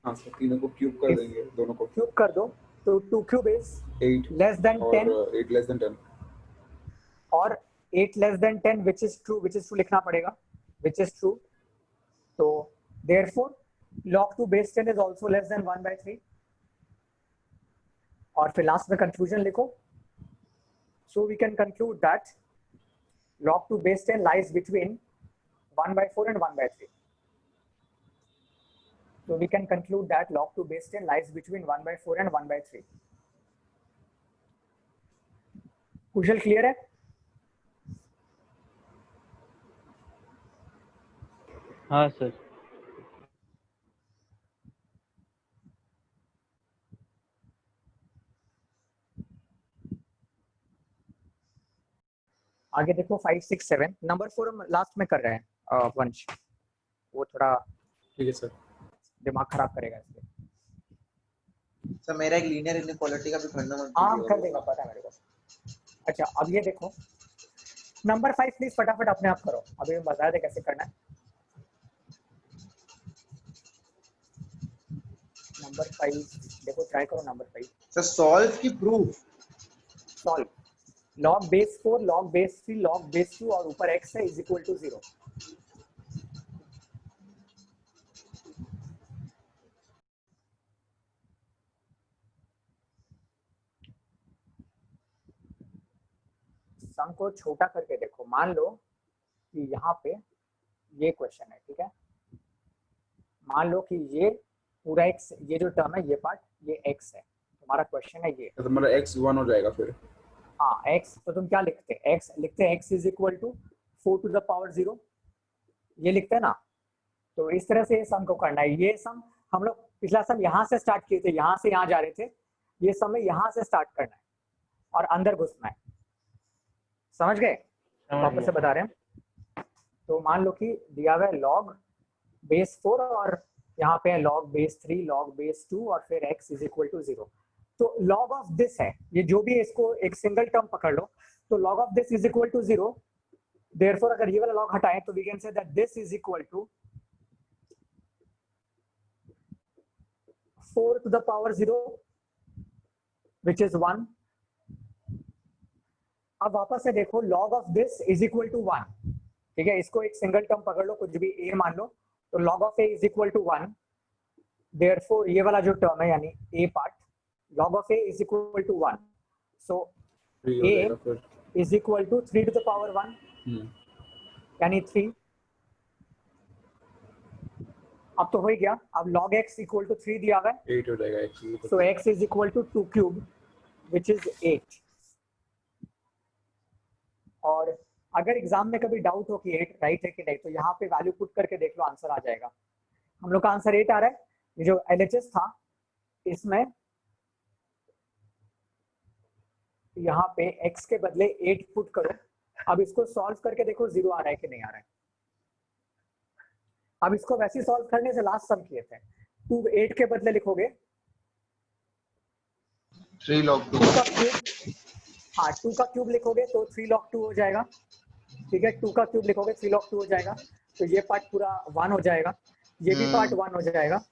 हाँ sir, तीनों को cube कर देंगे, दोनों को क्यूब कर दो तो 2 क्यूब is 8 less than और 10 8 लेस देन 10 और 8 less than 10 which is true लिखना पड़ेगा, which is true। तो therefore log 2 base 10 is also less than 1/3। और फिर लास्ट में कंक्लूजन लिखो। So we can conclude that log 2 base 10 lies between 1/4 and 1/3। So we can conclude that log 2 base 10 lies between 1/4 and 1/3। Kusal clear है? हाँ sir. आगे देखो 5 6 7 number 4 हम last में कर रहे हैं वंश, वो थोड़ा ठीक है सर। दिमाग खराब करेगा इसलिए। सर मेरा एक लीनियर इनइक्वालिटी का भी करना मत हाँ हम कीजिएगा। कर देगा, पता है मेरे को। अच्छा अब ये देखो नंबर 5 प्लीज फटाफट अपने आप करो, अभी मैं बता दे कैसे करना है। नंबर 5 देखो, ट्राई करो नंबर 5। सर सॉल्व की proof. Solve log base 4 log base 3 log base 2 और ऊपर x है इज इक्वल टू 0। सम को छोटा करके देखो, मान लो कि यहाँ पे ये क्वेश्चन है, ठीक है। मान लो कि ये पूरा x, ये जो टर्म है ये पार्ट, ये x है, तुम्हारा क्वेश्चन है ये। तो हमारा x 1 हो जाएगा फिर। हाँ x, तो तुम क्या लिखते हैं, x लिखते हैं x is equal to 4 to the power 0, ये लिखते हैं ना। तो इस तरह से ये सम को करना है। ये सम हम लोग पिछला सम यहाँ से स्टार्ट किए थे, यहाँ से यहाँ जा रहे थे, ये सम में यहाँ से स्टार्ट करना है और अंदर घुसना है। समझ गए? वापस से बता रहे हैं। तो मान लो कि दिया हुआ है log base 4 और यहाँ पे है log base 3 log base 2 और फिर x इज इक्वल टू 0। तो log ऑफ दिस है, ये जो भी है इसको एक सिंगल टर्म पकड़ लो, तो log of this is equal to 0। Therefore अगर ये वाला log हटाएं तो we can say that this is equal to 4 to the power 0 which is 1। अब वापस से देखो log of this is equal to 1, ठीक है। इसको एक सिंगल टर्म पकड़ लो, कुछ भी a मान लो, तो log of a is equal to 1। therefore ये वाला जो टर्म है यानी a part, log of a is equal to 1, so a is equal to 3 to the power 1 यानी 3। अब तो हो ही गया। अब log x इक्वल टू 3 दिया हुआ है, 8 हो जाएगा x। so x is equal to 2 cube which is 8। और अगर एग्जाम में कभी डाउट हो कि 8 राइट है कि नहीं, तो यहाँ पे वैल्यू पुट करके देख लो, आंसर आ जाएगा। हम लोग का आंसर 8 आ रहा है। ये जो LHS था इसमें यहाँ पे x के बदले 8 पुट करो। अब इसको सॉल्व करके देखो 0 आ रहा है कि नहीं आ रहा है। अब इसको वैसे सॉल्व करने से लास्ट सम किए थे, 2 8 के बदले लिखोगे 3 log 2 का क्यूब। हाँ 2 का क्यूब लिखोगे तो 3 log 2 हो जाएगा, ठीक है। 2 का क्यूब लिखोगे 3 log 2 हो जाएगा, तो ये पार्ट पूरा 1 हो जाएगा, ये भी पार्ट 1 हो जाएगा।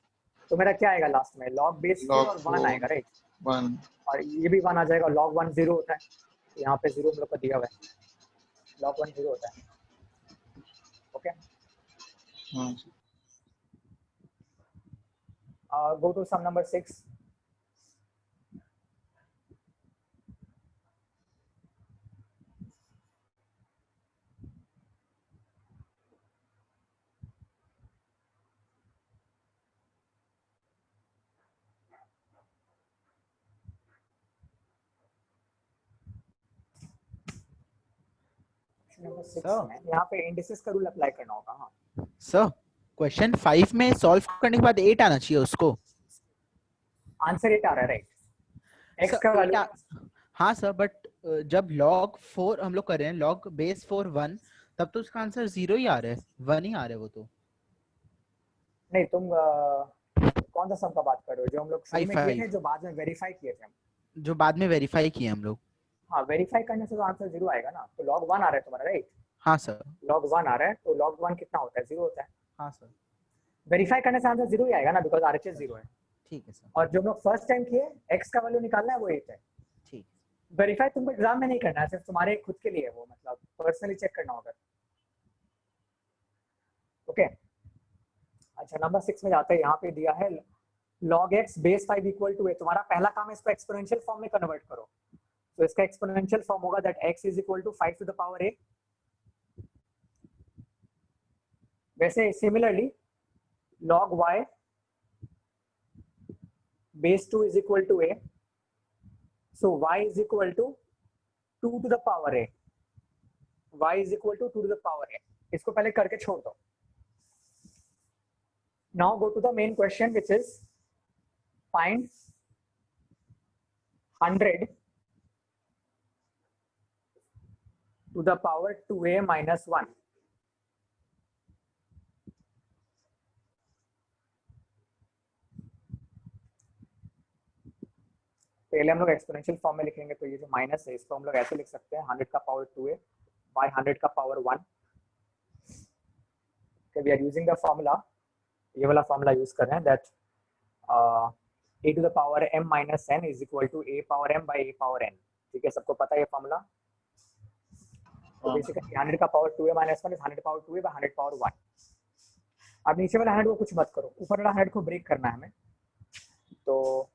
तो मेरा क्या आएगा लास्ट में, log बेस 4 और 1 आएगा, राइट। 1 और ये भी 1 आ जाएगा, log 1 0 होता है, यहाँ पे 0 हम लोग को दिया हुआ है, log 1 0 होता है। Okay, go to sum number 6। 6 So- में यहाँ पे इंडिसेस का रूल अप्लाई करना होगा। हाँ सर क्वेश्चन 5 में सॉल्व करने के बाद 8 आना चाहिए उसको। आंसर 8 आ रहा है राइट। x Sir, का वैल्यू हाँ सर, बट जब log 4 हम लोग कर रहे हैं, log base 4 1, तब तो उसका आंसर 0 ही आ रहा है, 1 ही आ रहा है वो तो। नहीं, तुम कौन सा सम का बात कर रहे हो? जो हम लोग शुरू में किए थे, जो बाद में वेरीफाई किए थे हम। जो बाद में वेरीफाई किए हम लोग। हाँ, वेरीफाई करने से तो आंसर 0 आएगा ना। तो log 1 आ रहा है तुम्हारा राइट। हाँ सर। log 1 आ रहा है, तो log 1 कितना होता है? 0 होता है। हाँ सर, वेरीफाई करने से आंसर 0 ही आएगा ना, बिकॉज RHS 0 है। ठीक है सर, और जो हम लोग फर्स्ट टाइम किए, x का वैल्यू निकालना है, वो 8 है। ठीक। वेरीफाई तुमको एग्जाम में नहीं करना है, सिर्फ तुम्हारे खुद के लिए, वो मतलब पर्सनली चेक करना होगा। ओके अच्छा, नंबर 6 में जाते हैं। यहाँ पे दिया है log x base 5 equal to a। तुम्हारा पहला काम है इसको एक्सपोनेंशियल फॉर्म में कन्वर्ट करो। तो इसका एक्सपोनेंशियल फॉर्म होगा that x is equal to 5 to the power a। वैसे similarly log y base 2 is equal to a। So y is equal to 2 to the power a। y is equal to 2 to the power a। इसको पहले करके छोड़ दो। Now go to the main question, which is find 100 to the power 2a minus 1। पहले हम लोग exponential form में लिखेंगे, तो ये जो माइनस है इसको हम लोग ऐसे लिख सकते हैं 100 का पावर 2a बाय 100 का power 1। We are using the formula, ये वाला फॉर्मूला यूज कर रहे हैं that a to the power m minus n is equal to a power m by a power n। ठीक है, सबको पता है ये फॉर्मूला। तो बेसिकली 100 का power 2a minus 1 is 100 power 2a by 100 power 1। अब नीचे वाला 100 को कुछ मत करो, ऊपर वाला 100 को ब्रेक करना है हमें। तो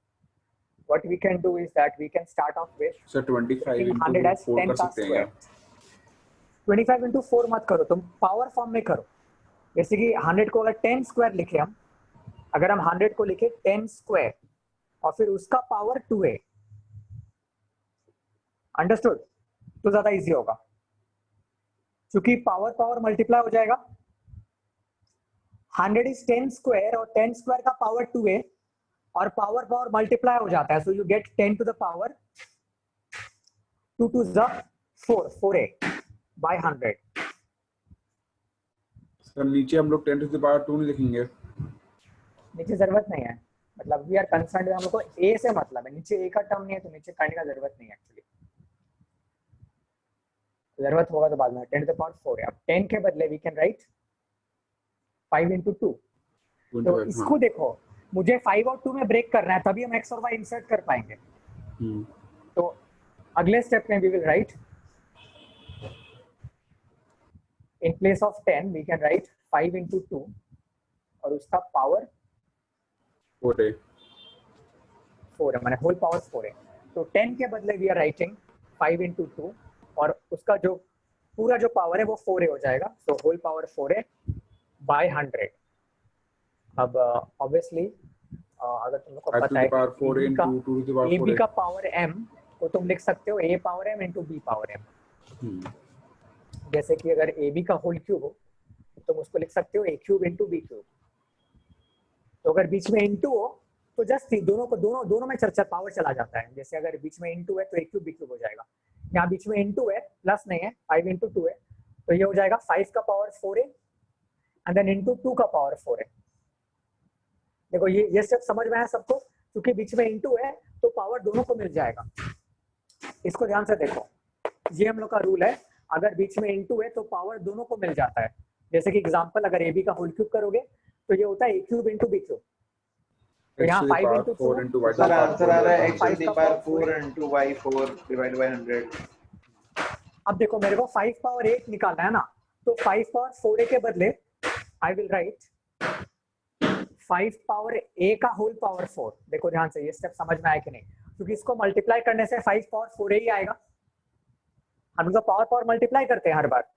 what we can do is that we can start off with sir 25 100 into as 4 10 कर का सकते हैं square। क्या? 25 into 4 मत करो, तुम पावर फॉर्म में करो। जैसे कि 100 को अगर 10 स्क्वायर लिखे हम, अगर हम 100 को लिखे 10 स्क्वायर और फिर उसका पावर 2a, अंडरस्टूड? तो ज्यादा इजी होगा, क्योंकि पावर पावर मल्टीप्लाई हो जाएगा। 100 इज 10 स्क्वायर और 10 स्क्वायर का पावर 2a और पावर पावर मल्टीप्लाई हो जाता है। So you get 10 to the power 2 to the 4a by 100। Sir नीचे हम लोग 10 to the power 2 नहीं लिखेंगे। नीचे जरूरत नहीं है, मतलब वी आर कंसर्न्ड, हम लोग को a से मतलब है। नीचे a का टर्म नहीं है तो नीचे करने का जरूरत नहीं है एक्चुअली। जरूरत होगा तो बाद में 10 टू द पावर 4 है। अब 10 के बदले वी कैन राइट 5 into 2। तो इसको देखो, मुझे 5 और 2 में ब्रेक करना है, तभी हम x और y इंसर्ट कर पाएंगे। तो अगले स्टेप में we will write in place of 10 we can write 5 into 2 और उसका पावर 4a 4 है, माने होल पावर 4 है। तो 10 के बदले वी आर राइटिंग 5 into 2 और उसका जो पूरा जो पावर है वो 4a हो जाएगा। तो होल पावर 4a बाय 100। अब ऑब्वियसली अगर तुम लोग को 5 to पता the है power 4a into 2 to the power a b 4a। का पावर m को तुम लिख सकते हो a power m into b power m। जैसे कि अगर ए बी का होल क्यूब हो तो तुम उसको लिख सकते हो a cube into b cube. तो अगर बीच में into हो तो जस्ट दोनों में चर्चा पावर चला जाता है। जैसे अगर बीच में into है तो a क्यूब b क्यूब हो जाएगा। यहाँ बीच में into है, प्लस नहीं है, 5 into 2 है, तो ये हो जाएगा 5 का power 4a and then into 2 का पावर 4a। देखो ये स्टेप समझ में आया सबको? क्योंकि बीच में into है तो पावर दोनों को मिल जाएगा। इसको ध्यान से देखो, ये हम लोग का रूल है, अगर बीच में into है तो पावर दोनों को मिल जाता है। जैसे कि एग्जांपल, अगर ए बी का होल क्यूब करोगे तो ये होता है a cube into b cube. तो यहाँ 5 into 2 into y to sir the power answer आ रहा है 4a। x to the power 4 into y4 divided by 100। अब देखो मेरे को 5 पावर 8 निकालना है ना, तो 5 पावर 4a के बदले I will write 5 power a का होल पावर 4। देखो ध्यान से, ये स्टेप समझ में आया कि नहीं? क्योंकि इसको मल्टीप्लाई करने से 5 पावर 4a ही आएगा। हम लोग पावर पावर मल्टीप्लाई करते हैं हर बार।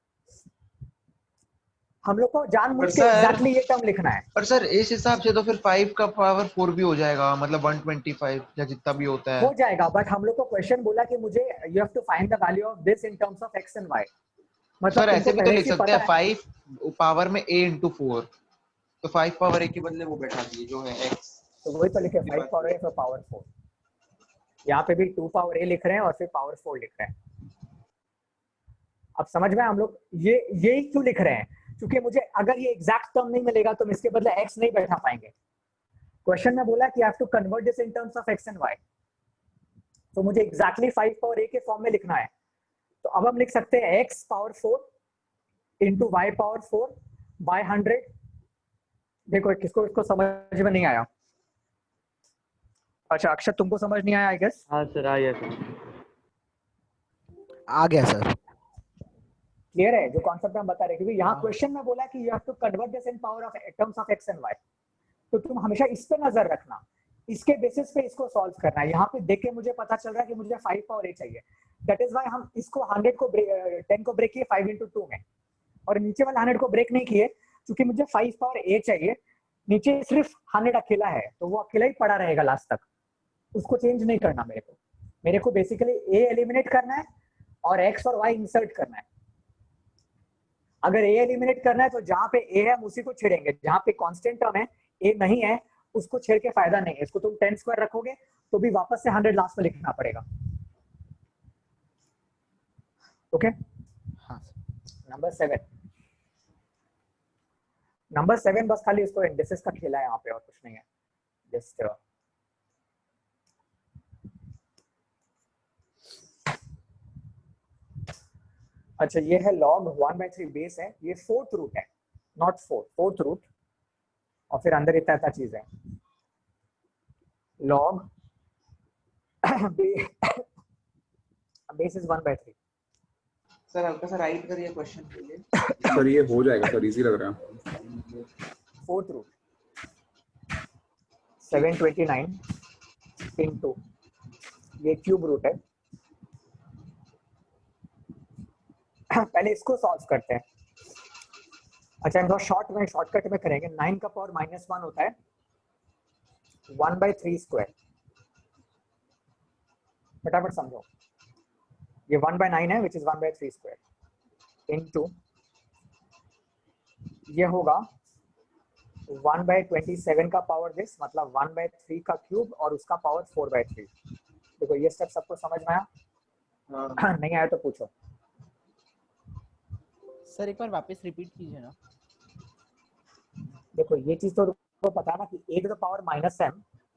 हम लोग को जानबूझ के एग्जैक्टली ये टर्म लिखना है। पर सर इस हिसाब से तो फिर 5 का पावर 4 भी हो जाएगा, मतलब 125 या जितना भी होता है हो जाएगा, बट हम लोग को क्वेश्चन बोला कि मुझे you have to find the value of this in terms of x and y। मतलब सर ऐसे तुमको भी तो पहले लिख से ही सकते पता हैं है 5 पावर में a into 4, तो 5 पावर a के बदले वो बैठा दिए जो है x। तो वही तो लिखे 5 पावर ए फिर पावर 4। यहाँ पे भी 2 पावर ए लिख रहे हैं और फिर पावर 4 लिख रहे हैं। अब समझ में हम लोग ये क्यों लिख रहे हैं, क्योंकि मुझे अगर ये एग्जैक्ट टर्म नहीं मिलेगा तो हम इसके बदले x नहीं बैठा पाएंगे। क्वेश्चन में बोला कि I have to convert this in terms of x and y, तो मुझे एग्जैक्टली 5 पावर a के फॉर्म में लिखना है। तो अब हम लिख सकते हैं x power 4 into y power 4 by 100। देखो किसको इसको समझ में नहीं आया? अच्छा अक्षर तुमको समझ नहीं आया आई गेस? हाँ सर आ गया सर। आ गया सर। क्लियर है जो कॉन्सेप्ट हम बता रहे हैं? क्योंकि यहाँ हाँ। क्वेश्चन में बोला कि you have to convert this in power of terms of x and y, तो तुम हमेशा इस पे नजर रखना, इसके बेसिस पे इसको सॉल्व करना है। यहाँ पे देख के मुझे पता चल रहा है कि मुझे 5 पावर a चाहिए, दैट इज व्हाई हम इसको 100 को 10 को ब्रेक किए 5 into 2 में, और नीचे वाला 100 को ब्रेक नहीं किए क्योंकि मुझे 5 पावर a चाहिए। नीचे सिर्फ 100 अकेला है तो वो अकेला ही पड़ा रहेगा लास्ट तक, उसको चेंज नहीं करना मेरे को बेसिकली a एलिमिनेट करना है और x और y इंसर्ट करना है। अगर a एलिमिनेट करना है तो जहां पे a है हम उसी को छेड़ेंगे, जहां पे कांस्टेंट टर्म है a नहीं है उसको छेड़ के फायदा नहीं है। इसको तुम 10 स्क्वायर रखोगे तो भी वापस से 100 लास्ट में लिखना पड़ेगा। ओके हाँ सर। नंबर 7 बस खाली इसको इंडिसेस का खेला है यहाँ पे और कुछ नहीं है। जस्ट अच्छा ये है log 1/3 बेस है, ये 4th रूट है, नॉट 4th रूट, और फिर अंदर इतना चीज है log बेस इज 1/3। सर हल्का सा राइट करिए क्वेश्चन के लिए। सर ये हो जाएगा सर, इजी लग रहा है। 4th रूट 729 इनटू ये क्यूब रूट है। पहले इसको सॉल्व करते हैं। अच्छा हम शॉर्टकट में करेंगे। 9 का पावर -1 होता है 1/3 स्क्वायर। फटाफट समझो, ये 1/9 है विच इज 1/3 स्क्वायर इनटू ये होगा 1/27 का पावर दिस, मतलब 1/3 का क्यूब और उसका पावर 4/3। देखो ये स्टेप सबको समझ में आया? हाँ। नहीं आया तो पूछो। सर एक बार वापस रिपीट कीजिए ना। देखो ये चीज तो तुमको पता है ना कि a to the power -m,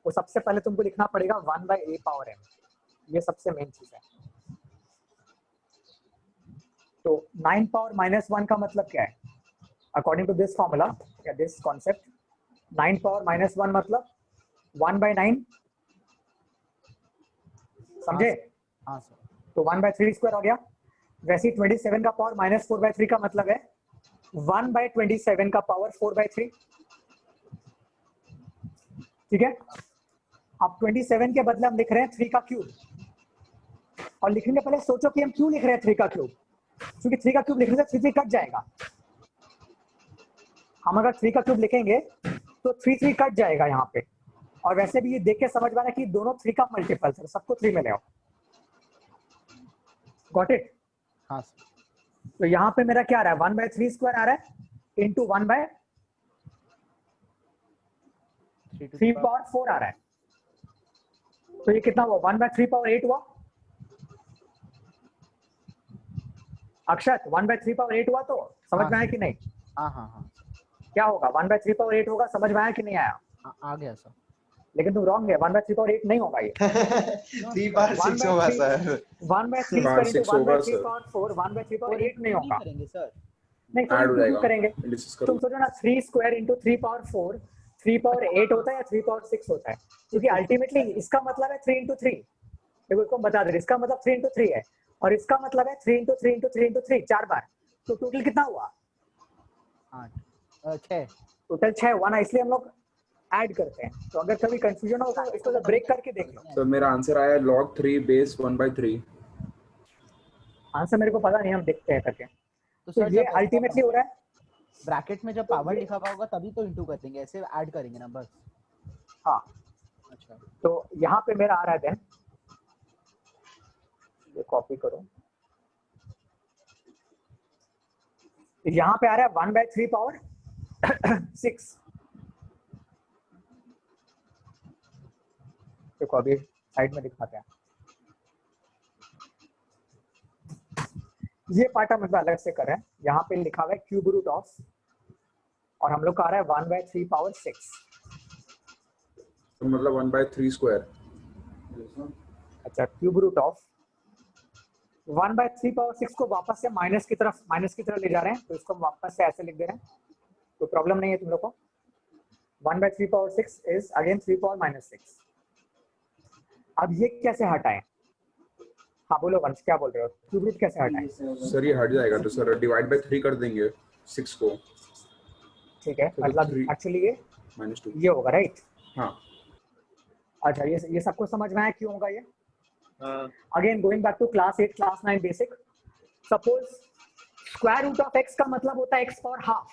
वो सबसे पहले तुमको लिखना पड़ेगा 1/a पावर m, ये सबसे मेन चीज है। तो 9 पावर -1 का मतलब क्या है? अकॉर्डिंग टू दिस फॉर्मूला या दिस कॉन्सेप्ट, 9 पावर -1 मतलब 1/9, समझे? हाँ सर। तो 1/3 स्क्वायर हो गया। वैसे ही 27 का पावर -4/3 का मतलब है 1/27 का पावर 4/3। ठीक है, अब 27 के बदले हम लिख रहे हैं 3 का क्यूब, और लिखने के पहले सोचो कि हम क्यों लिख रहे हैं 3 का क्यूब, क्योंकि 3 का क्यूब लिखने से 3 कट जाएगा। हम अगर 3 का क्यूब लिखेंगे तो 3 कट जाएगा यहाँ पे, और वैसे भी ये देख के समझ में आना कि दोनों 3 का मल्टीपल है, सबको 3 में ले आओ। Got it? हाँ सर। तो यहाँ पे मेरा क्या आ रहा है 1/3 स्क्वायर आ रहा है इंटू 1/3 पावर 4 आ रहा है। तो ये कितना हुआ? 1/3 पावर 8 हुआ। अक्षत 1/3 पावर 8 हुआ, तो समझ में आया कि नहीं? हाँ हाँ हाँ क्या होगा? 1/3 पावर 8 होगा। समझ में आया कि नहीं आया? आ गया सर। लेकिन तुम रॉन्ग है, 1/3 पावर 8 नहीं होगा ये। 3 बार 6 होगा सर। 1/3 बार स्क्वायर इंटू 6 होगा 1/3 सर। पावर 4, 1/3 पावर 8 नहीं होगा। करेंगे सर। नहीं तो ऐड हो 2 जाएगा, करेंगे। डिस्कस करो। तुम सोचो ना 3 स्क्वायर इंटू 3 पावर 4, 3 पावर 8 होता है या 3 पावर 6 होता है? क्योंकि अल्टीमेटली इसका मतलब है 3 इंटू 3। देखो इसको बता दे, इसका मतलब 3 इंटू 3 है, और इसका मतलब है 3 इंटू 3 इंटू 3 इंटू 3 4 बार। तो टोटल कितना हुआ? 8 6। टोटल 6 हुआ ना, इसलिए हम लोग ऐड करते हैं। तो अगर कभी कंफ्यूजन हो तो इसको ब्रेक करके देख लो। सर मेरा आंसर आया log 3 बेस 1/3। आंसर मेरे को पता नहीं, हम देखते हैं करके। तो तो सर ये अल्टीमेटली हो रहा है ब्रैकेट में जब पावर लिखा हुआ होगा तभी तो इंटू करेंगे, ऐसे ऐड करेंगे ना बस। हाँ। अच्छा तो यहाँ पे मेरा आ रहा है देन, ये कॉपी करो, यहाँ पे आ रहा है 1/3 पावर 6। देखो अभी साइड में दिखाते हैं, ये पार्ट हम अलग से कर रहे हैं। यहाँ पे लिखा हुआ है क्यूब रूट ऑफ, और हम लोग का आ रहा है 1/3 पावर 6। तो मतलब 1/3 स्क्वायर। अच्छा, क्यूब रूट ऑफ 1/3 पावर 6 को वापस से माइनस की तरफ ले जा रहे हैं, तो इसको हम वापस से ऐसे लिख दे रहे हैं, तो प्रॉब्लम नहीं है तुम लोग को। 1/3 पावर 6 इज अगेन 3 पावर -6। अब ये कैसे हटाएं? हाँ बोलो वंश, क्या बोल रहे हो? क्यूब रूट कैसे हटाएं? सर ये हट जाएगा, तो सर डिवाइड बाय 3 कर देंगे 6 को। ठीक है, तो मतलब 3 एक्चुअली ये -2 ये होगा, राइट? हाँ। अच्छा, ये सबको समझ में आया क्यों होगा ये? हाँ again going back to class 8 class 9 basic, suppose square root of x का मतलब होता है x पावर हाफ।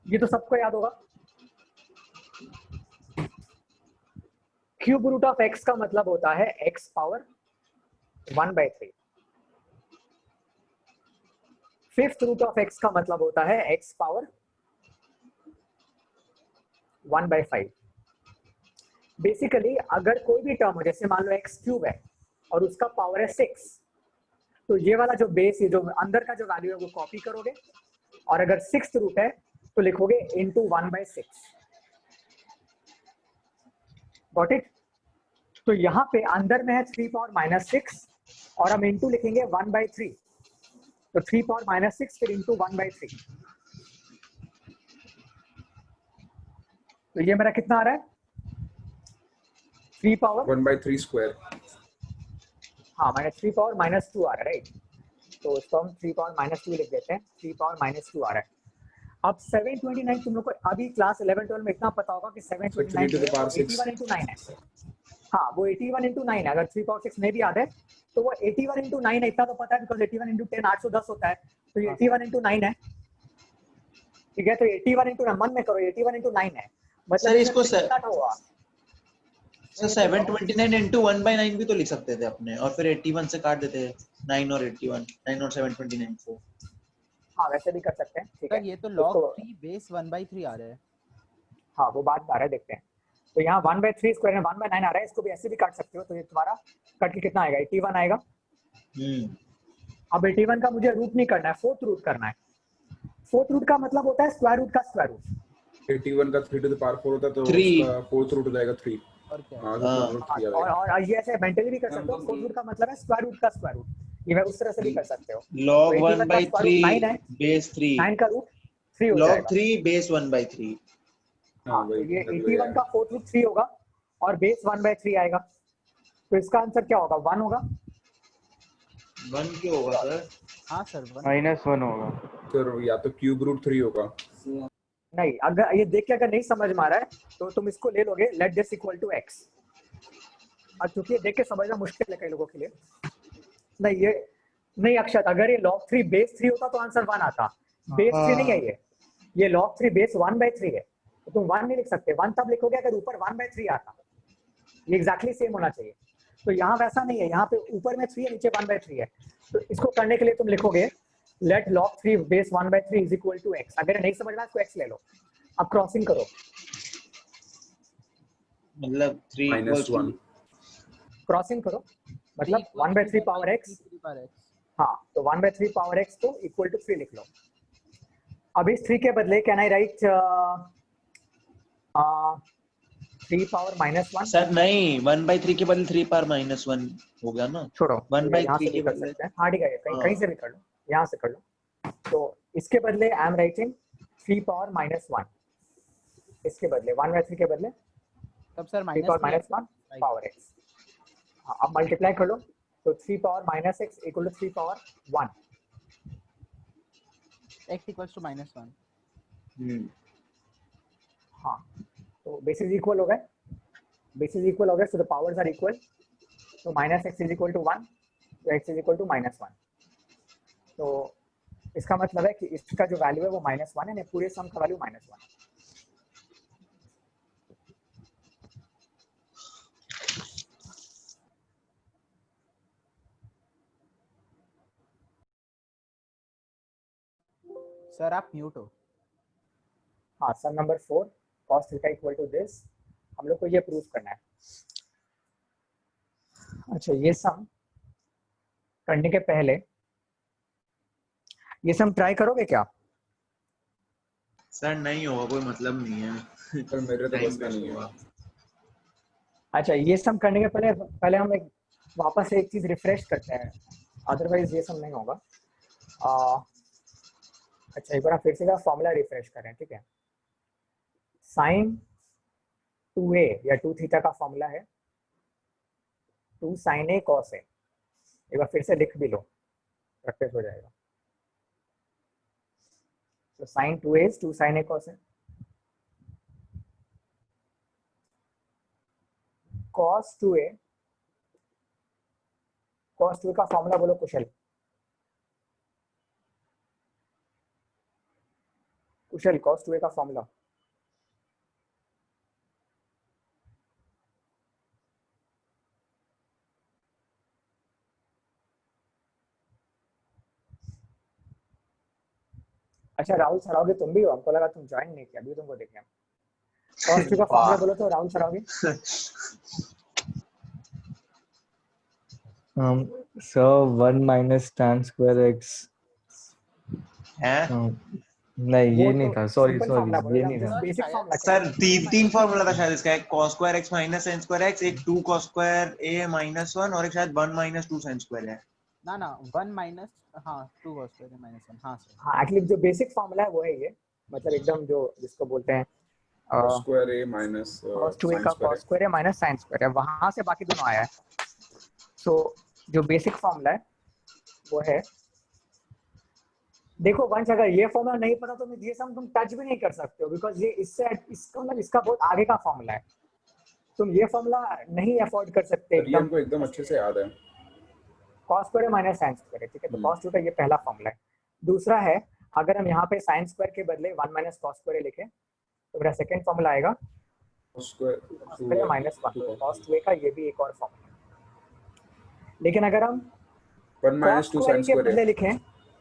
ये तो सबको याद होगा। क्यूब रूट ऑफ x का मतलब होता है x power 1/3। Fifth root of x का मतलब होता है x पावर 1/5। बेसिकली अगर कोई भी टर्म हो, जैसे मान लो x क्यूब है और उसका पावर है 6, तो ये वाला जो बेस है, जो अंदर का जो वैल्यू है वो कॉपी करोगे, और अगर 6th रूट है तो लिखोगे इनटू 1/6। Got it? तो यहाँ पे अंदर में है 3 पावर -6 और हम इनटू लिखेंगे 1/3, तो 3 पावर -6 फिर इनटू 1/3। तो ये मेरा कितना आ रहा है? 3 पावर 1/3 स्क्वायर। हाँ -3 पावर -2 आ रहा है, राइट? तो इसको हम 3 पावर -2 लिख देते हैं, 3 पावर -2 आ रहा है। अब 729 तुम लोग को अभी क्लास 11-12 में इतना पता होगा कि 729 3 to the power 6। 81 into 9 है। हाँ, वो 81 into 9 है। अगर 3 पावर 6 नहीं भी याद है तो वो 81 into 9 है, इतना तो पता है, बिकॉज 81 into 10 810 होता है, तो ये 81 into 9 है। ठीक है, तो 81 into 9 मन में करो, 81 into 9 है, मतलब सर इसको कितना हुआ? सर 729 into 1/9 भी तो लिख सकते थे अपने, और फिर 81 से काट देते 9 और 81, 9 और 729 को। हाँ वैसे भी कर सकते हैं, ठीक है। सर ये तो log 3 बेस 1/3 आ रहा है। हाँ वो बात आ रहा है, देखते हैं। तो यहाँ 1/3 स्क्वायर में 1/9 आ रहा है, इसको भी ऐसे भी काट सकते हो, तो ये तुम्हारा कट के कितना आएगा? 81 आएगा। अब 81 का मुझे रूट नहीं करना है, 4th रूट करना है। 4th रूट का मतलब होता है स्क्वायर रूट का स्क्वायर रूट। 81 का 3 to the power 4 होता है, तो 3 उसका 4th रूट हो जाएगा 3। और क्या? हाँ, तो हाँ। नोट किया जाएगा। और ये ऐसे मेंटली भी कर सकते हो, 4th रूट का मतलब है स्क्वायर रूट का स्क्वायर रूट, ये मैं उस तरह से भी कर सकते हो। log तो 81 का स्क्वायर रूट 9 है, 1/3 बेस 3, 9 का रूट 3 हो log जाएगा। 3 बेस 1/3। हाँ, तो ये 81 का 4th रूट 3 होगा और बेस 1/3 आएगा, तो इसका आंसर क्या होगा? 1 होगा। 1 क्यों होगा सर? हाँ सर 1 -1 होगा। सर या तो क्यूब रूट 3 होगा। नहीं, अगर ये देख के अगर नहीं समझ में आ रहा है तो तुम इसको ले लोगे let this equal to x। और क्योंकि ये देख के समझना मुश्किल है कई लोगों के लिए। नहीं ये नहीं अक्षत, अगर ये log 3 बेस 3 होता तो आंसर 1 आता। बेस 3 नहीं है ये log 3 बेस 1/3 है, तो तुम 1 नहीं लिख सकते। 1 तब लिखोगे अगर ऊपर 1/3 आता, ये एग्जैक्टली सेम होना चाहिए। तो यहाँ वैसा नहीं है, यहाँ पे ऊपर में 3 है, नीचे 1/3 है। तो इसको करने के लिए तुम लिखोगे let log 3 base 1/3 is equal to x। अगर नहीं समझ में आया तो x ले लो। अब क्रॉसिंग करो, मतलब 3 -1। क्रॉसिंग करो, मतलब 1/3 पावर x। हाँ, तो 1/3 पावर x को इक्वल टू 3 लिख लो। अब इस 3 के बदले can I right 3 power -1? Sir नहीं, 1/3 के बदले 3 पावर -1 हो गया ना। छोड़ो, यहाँ 1/3 से भी के कर बदले सकते हैं। हाँ ठीक है, कहीं से भी कर लो, यहाँ से कर लो। तो इसके बदले आई एम राइटिंग 3 पावर -1, इसके बदले 1/3 के बदले तब सर 3 पावर -1 पावर x। हाँ, अब मल्टीप्लाई कर लो, तो 3 power -x equal to 3 power 1। x equals to -1। हाँ, तो बेसिस इक्वल हो गए, बेसिस इक्वल हो गए, so the powers are equal. तो -x इज इक्वल टू 1, तो x इज इक्वल टू -1। तो इसका मतलब है कि इसका जो वैल्यू है वो -1 है, पूरे सम का वैल्यू -1। सर आप म्यूट हो। हाँ sum number 4 cos theta equal to this, हम लोग को ये प्रूव करना है। अच्छा ये सम करने के पहले ये सम ट्राई करोगे क्या? सर नहीं होगा, कोई मतलब नहीं है। सर मेरे तो टाइम बस का वेस्ट नहीं है। होगा। अच्छा ये सम करने के पहले पहले हम एक वापस से एक चीज रिफ्रेश करते हैं, अदरवाइज ये सम नहीं होगा। अच्छा एक बार फिर से फॉर्मूला रिफ्रेश करें, ठीक है। साइन 2a या 2 थीटा का फॉर्मूला है 2 sin a cos a। एक बार फिर से लिख भी लो, प्रैक्टिस हो जाएगा। तो sin 2a is 2 sin a cos a, cos 2a का फॉर्मूला बोलो कुशल। कुशल cos 2a का फॉर्मूला। अच्छा राहुल सरावगी तुम भी हो, हमको लगा तुम ज्वाइन नहीं किया, अभी तुमको देखे हम। cos 2 का फॉर्मूला बोलो तो Rahul Saraogi. Sir 1 minus tan square x। है नहीं ये वो नहीं तो था, सॉरी सिंपल सॉरी फॉर्मूला बोलो ये ना, नहीं जिस था। बेसिक फॉर्मूला सर तीन फॉर्मूला था शायद इसका, एक cos square x minus sin square x, एक 2 cos स्क्वायर a माइनस 1 और एक शायद 1 माइनस 2 sin स्क्वायर है। ना 1 माइनस, हाँ 2 cos स्क्वायर माइनस 1, हाँ सर। हाँ एक्चुअली जो बेसिक फॉर्मूला है वो है ये, मतलब एकदम जो जिसको बोलते हैं cos square a minus cos 2a sin का स्क्वायर cos स्क्वायर है माइनस sin स्क्वायर है, वहां से बाकी दोनों आया है। सो जो बेसिक फॉर्मूला है वो है, देखो वंश अगर ये फॉर्मूला नहीं पता तो ये सम तुम टच भी नहीं कर सकते हो, बिकॉज ये इससे इसका मतलब इसका बहुत आगे का फॉर्मूला है, तुम ये फॉर्मूला नहीं अफोर्ड कर सकते सर ये एकदम। हमको एकदम अच्छे से याद है। cos square minus sin square है, ठीक है। तो cos 2 का ये पहला फॉर्मूला है। दूसरा है अगर हम यहाँ पे sin स्क्वायर के बदले 1 माइनस cos स्क्वायर लिखें तो मेरा सेकंड फॉर्मूला आएगा cos square cos square minus 1। cos 2 का ये भी एक और फॉर्मूला है। लेकिन अगर हम 1 माइनस 2 स्क्वायर sin के स्क्वायर बदले है। लिखें,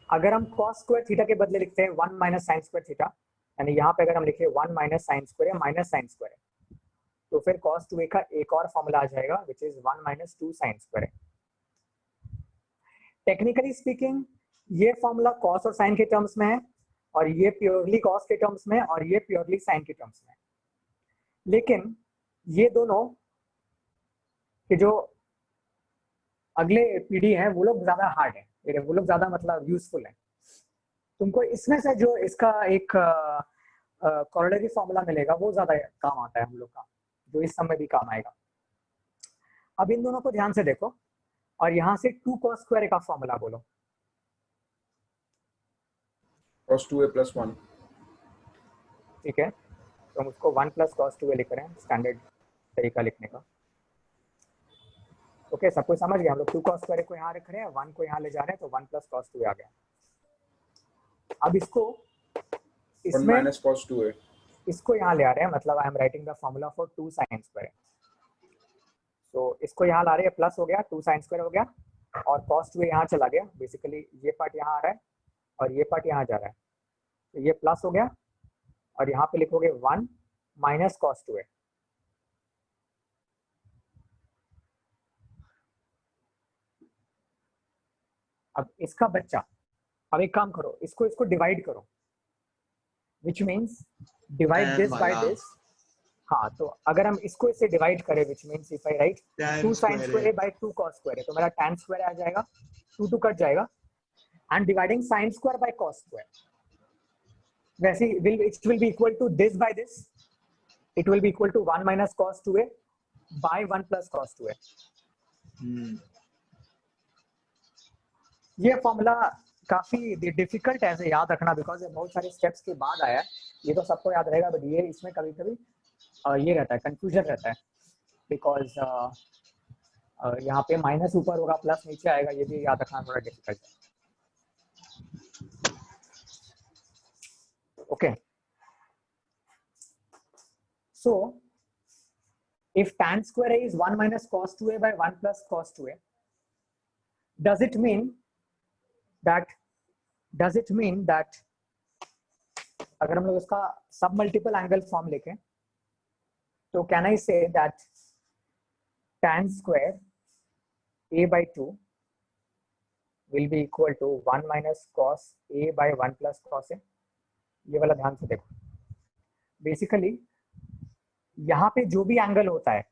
अगर हम cos स्क्वायर थीटा के बदले लिखते हैं 1 माइनस sin स्क्वायर थीटा, यानी यहाँ पे अगर हम लिखे 1 minus sin square minus sin square, तो फिर cos 2a का एक और फॉर्मूला आ जाएगा which is 1 minus 2 sin square. Technically speaking ये फॉर्मूला cos और sin के टर्म्स में है, और ये प्योरली cos के टर्म्स में है, और ये प्योरली sin के टर्म्स में है। लेकिन ये दोनों के जो अगले पीढ़ी है वो लोग ज्यादा हार्ड है, वो लोग ज्यादा मतलब यूजफुल है। तुमको इसमें से जो इसका एक कॉरोलरी फॉर्मूला मिलेगा वो ज्यादा काम आता है हम लोग का, जो इस समय भी काम आएगा। अब इन दोनों को ध्यान से देखो, और यहाँ से 2 cos स्क्वायर का फॉर्मूला बोलो। cos 2a plus 1। ठीक है, तो हम उसको 1 प्लस cos 2a लिख रहे हैं, स्टैंडर्ड तरीका लिखने का। ओके सब कुछ समझ गए हम लोग। 2 cos स्क्वायर को यहाँ रख रहे हैं, 1 को यहाँ ले जा रहे हैं, तो 1 प्लस cos 2a आ गया। अब इसको 1 इसमें minus cos 2a। इसको यहाँ ले आ रहे हैं, मतलब I am writing the formula for 2 sin square. तो इसको यहाँ ला रहे हैं, प्लस हो गया 2 sin स्क्वायर हो गया, और cos 2a यहाँ चला गया। बेसिकली ये पार्ट यहाँ आ रहा है और ये पार्ट यहाँ जा रहा है, तो ये प्लस हो गया, और यहाँ पे लिखोगे 1 माइनस cos 2a। अब इसका बच्चा, अब एक काम करो, इसको इसको डिवाइड करो, which means divide this by this. हाँ तो अगर हम इसको इससे डिवाइड करें, which means if I write 2 sin square by 2 cos square, तो मेरा tan स्क्वायर आ जाएगा, 2 कट जाएगा, and dividing sin square by cos square, वैसे it will be equal to this by this, it will be equal to 1 minus cos 2a by 1 plus cos 2a। ये formula काफी difficult है ऐसे याद रखना, बिकॉज ये बहुत सारे स्टेप्स के बाद आया है। ये तो सबको याद रहेगा, बट ये इसमें कभी कभी ये रहता है, कंफ्यूजन रहता है, बिकॉज यहाँ पे माइनस ऊपर होगा प्लस नीचे आएगा, ये भी याद रखना थोड़ा डिफिकल्ट है। Okay so if tan square a is 1 minus cos 2a by 1 plus cos 2a, does it mean that अगर हम लोग इसका सब मल्टीपल एंगल फॉर्म लिखें तो can I say that tan square a by 2 will be equal to 1 minus cos a by 1 plus cos a. ये वाला ध्यान से देखो, बेसिकली यहाँ पे जो भी एंगल होता है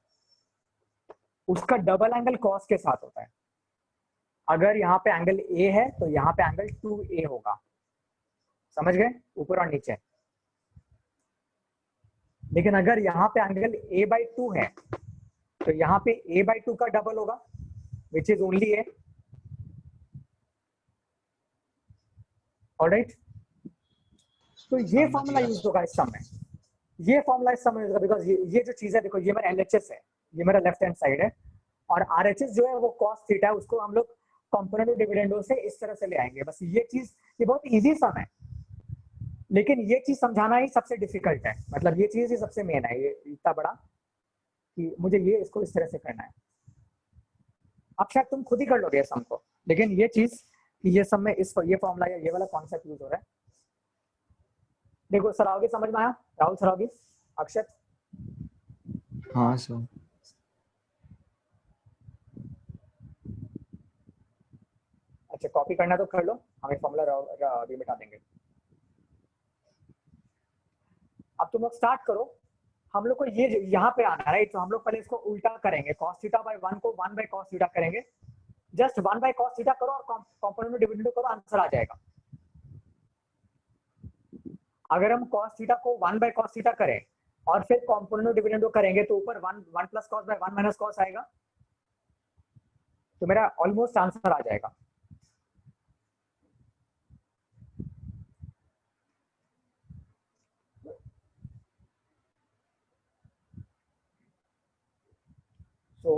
उसका डबल एंगल cos के साथ होता है. अगर यहाँ पे एंगल a है तो यहाँ पे एंगल 2a होगा. समझ गए, ऊपर और नीचे. लेकिन अगर यहाँ पे एंगल a by 2 है तो यहाँ पे a by 2 का डबल होगा which is only a. Alright, तो ये फॉर्मूला यूज होगा इस सम में. ये फॉर्मूला इस सम में यूज होगा बिकॉज ये जो चीज है, देखो ये मेरा LHS है, ये मेरा लेफ्ट हैंड साइड है, और RHS जो है वो cos थीटा है, उसको हम लोग कंपोनेंट ऑफ डिविडेंडो से इस तरह से ले आएंगे. बस ये चीज, ये बहुत इजी सम है, लेकिन ये चीज समझाना ही सबसे डिफिकल्ट है. मतलब ये चीज ही सबसे मेन है, ये इतना बड़ा कि मुझे ये इसको इस तरह से करना है. अब शायद तुम खुद ही कर लोगे सम को, लेकिन ये चीज कि ये सम में इस ये फॉर्मूला या ये वाला कॉन्सेप्ट यूज हो रहा है. देखो सरावगी समझ में आया? राहुल सरावगी, अक्षत? हाँ सर. अच्छा, कॉपी करना तो कर लो, हमें फॉर्मूला अभी मिटा देंगे. अब तुम लोग स्टार्ट करो. हम लोग को ये यहाँ पे आना है, राइट? तो हम लोग पहले इसको उल्टा करेंगे, cos थीटा बाय 1 को 1 बाय cos थीटा करेंगे. जस्ट 1 बाय cos थीटा करो और कंपोनेंट में डिविडेंड करो, आंसर आ जाएगा. अगर हम cos थीटा को 1 बाय cos थीटा करें और फिर कंपोनेंट में डिविडेंड करेंगे तो ऊपर 1 plus cos by 1 minus cos आएगा, तो मेरा ऑलमोस्ट आंसर आ जाएगा. So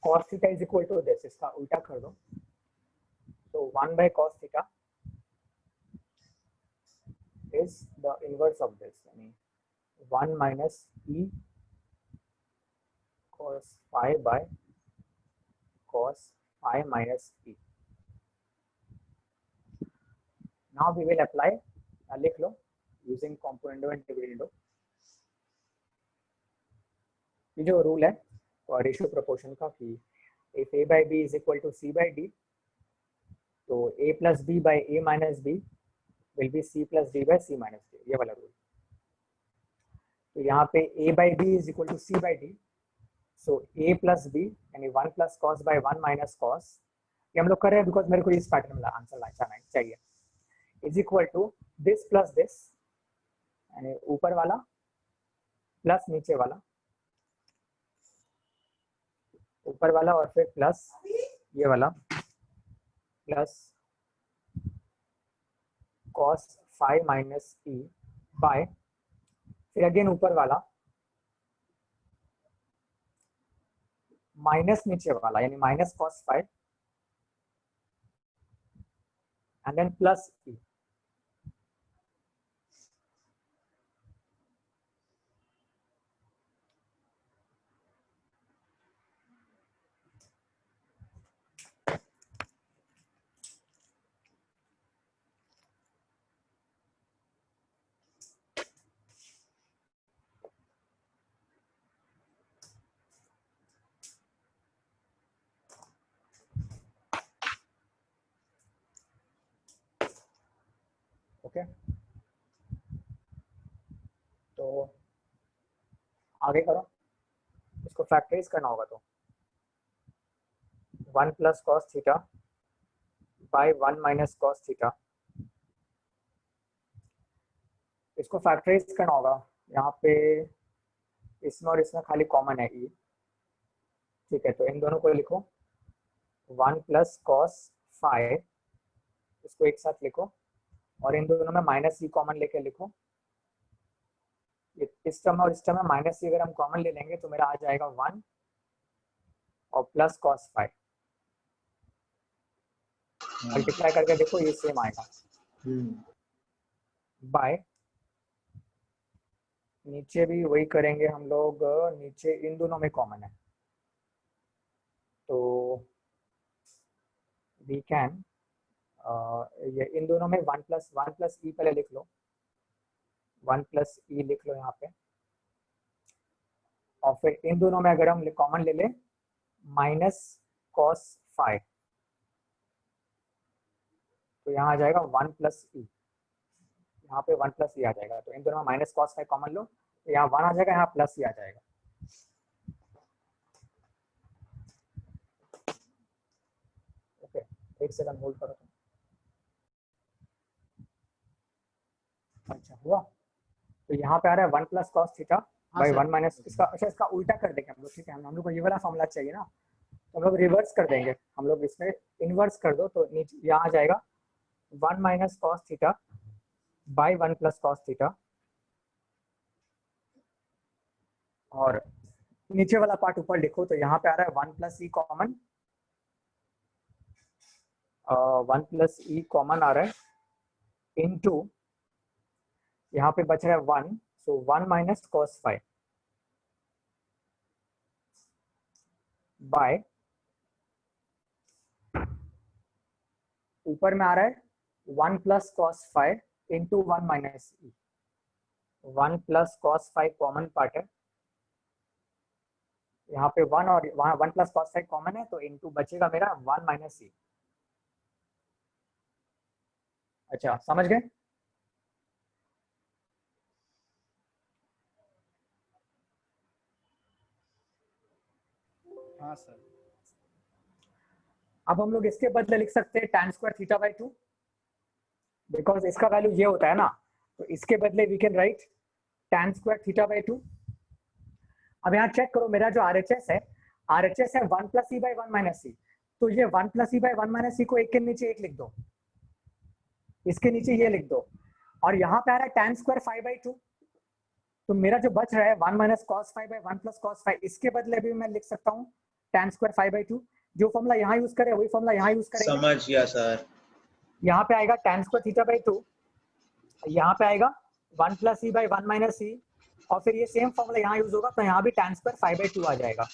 cos theta is equal to this, इसका उल्टा कर दो. So 1 by cos theta is the inverse of this, यानी 1 minus e cos phi by cos phi minus e. Now we will apply, लिख लो, using componendo and dividendo. ये जो rule है ratio proportion का कि if a by b is equal to c by d, तो a plus b by a minus b will be c plus d by c minus d, ये वाला rule. तो यहाँ पे a by b is equal to c by d, so a plus b यानी 1 plus cos by 1 minus cos, ये हम लोग कर रहे हैं बिकॉज मेरे को इस पैटर्न में आंसर लाना चाहिए, is equal to this plus this, यानी ऊपर वाला प्लस नीचे वाला, ऊपर वाला और फिर प्लस ये वाला, plus cos phi minus e by फिर अगेन ऊपर वाला माइनस नीचे वाला, यानी minus cos phi and then plus e. Okay, तो आगे करो, इसको फैक्टराइज करना होगा. तो 1 plus cos theta by 1 minus cos theta, इसको फैक्टराइज करना होगा. यहाँ पे इसमें और इसमें खाली कॉमन है e, ठीक है? तो इन दोनों को लिखो, 1 प्लस cos phi, इसको एक साथ लिखो, और इन दोनों में माइनस ई कॉमन लेके लिखो. इस टर्म और इस टर्म में माइनस ई अगर हम कॉमन ले लेंगे तो मेरा आ जाएगा 1 और प्लस cos phi. मल्टीप्लाई करके देखो, ये सेम आएगा बाय नीचे भी वही करेंगे हम लोग, नीचे इन दोनों में कॉमन है तो वी कैन ये इन दोनों में 1 प्लस ई पहले लिख लो, 1 प्लस ई लिख लो यहाँ पे, और फिर इन दोनों में अगर हम कॉमन ले लें माइनस कॉस फाई, तो यहाँ आ जाएगा 1 प्लस ई, यहाँ पे 1 प्लस ई आ जाएगा। तो इन दोनों में माइनस कॉस फाई कॉमन लो, तो यहाँ 1 आ जाएगा, यहाँ प्लस ई आ जाएगा। ओके, एक सेकंड होल्ड करो तुम। अच्छा हुआ, तो यहाँ पे आ रहा है 1 plus cos theta by 1 minus, इसका अच्छा इसका उल्टा कर देंगे हम लोग, ठीक है, हम लोग को ये वाला फॉर्मूला चाहिए ना, तो हम लोग रिवर्स कर देंगे, हम लोग इसमें इनवर्स कर दो, तो नीचे यहाँ आ जाएगा 1 minus cos theta by 1 plus cos theta, और नीचे वाला पार्ट ऊपर लिखो, तो यहाँ पे आ रहा है 1 plus e common, 1 plus e common आ रहा है, इनटू यहाँ पे बच रहा है 1, so 1 minus cos phi by, ऊपर में आ रहा है 1 plus cos phi into 1 minus e, 1 plus cos phi common part है, यहाँ पे 1 और वहाँ 1 प्लस कॉस फाई कॉमन है, तो इंटू बचेगा मेरा 1 माइनस ई। अच्छा समझ गए? हाँ सर। अब हम लोग इसके बदले लिख सकते हैं tan square theta by 2, because इसका वैल्यू ये होता है ना, तो इसके बदले we can write tan square theta by 2। अब यहाँ चेक करो, मेरा जो RHS है 1 प्लस ई बाई 1 माइनस ई, तो ये 1 प्लस ई बाई 1 माइनस ई को एक के नीचे एक लिख दो, इसके नीचे ये लिख दो, और यहाँ पे आ रहा है tan स्क्वायर फाई बाई 2, तो मेरा जो बच रहा है 1 minus cos phi by 1 plus cos phi, इसके बदले भी मैं लिख सकता हूँ tan स्क्वायर फाई बाई 2, जो फॉर्मूला यहाँ यूज करे वही फॉर्मूला यहाँ यूज करेंगे। समझ गया सर। यहाँ पे आएगा tan स्क्वायर थीटा बाई 2, यहाँ पे आएगा 1 प्लस ई बाई 1 माइनस ई, और फिर ये सेम फॉर्मूला यहाँ यूज होगा, तो यहाँ भी tan स्क्वायर फाई बाई 2 आ जाएगा।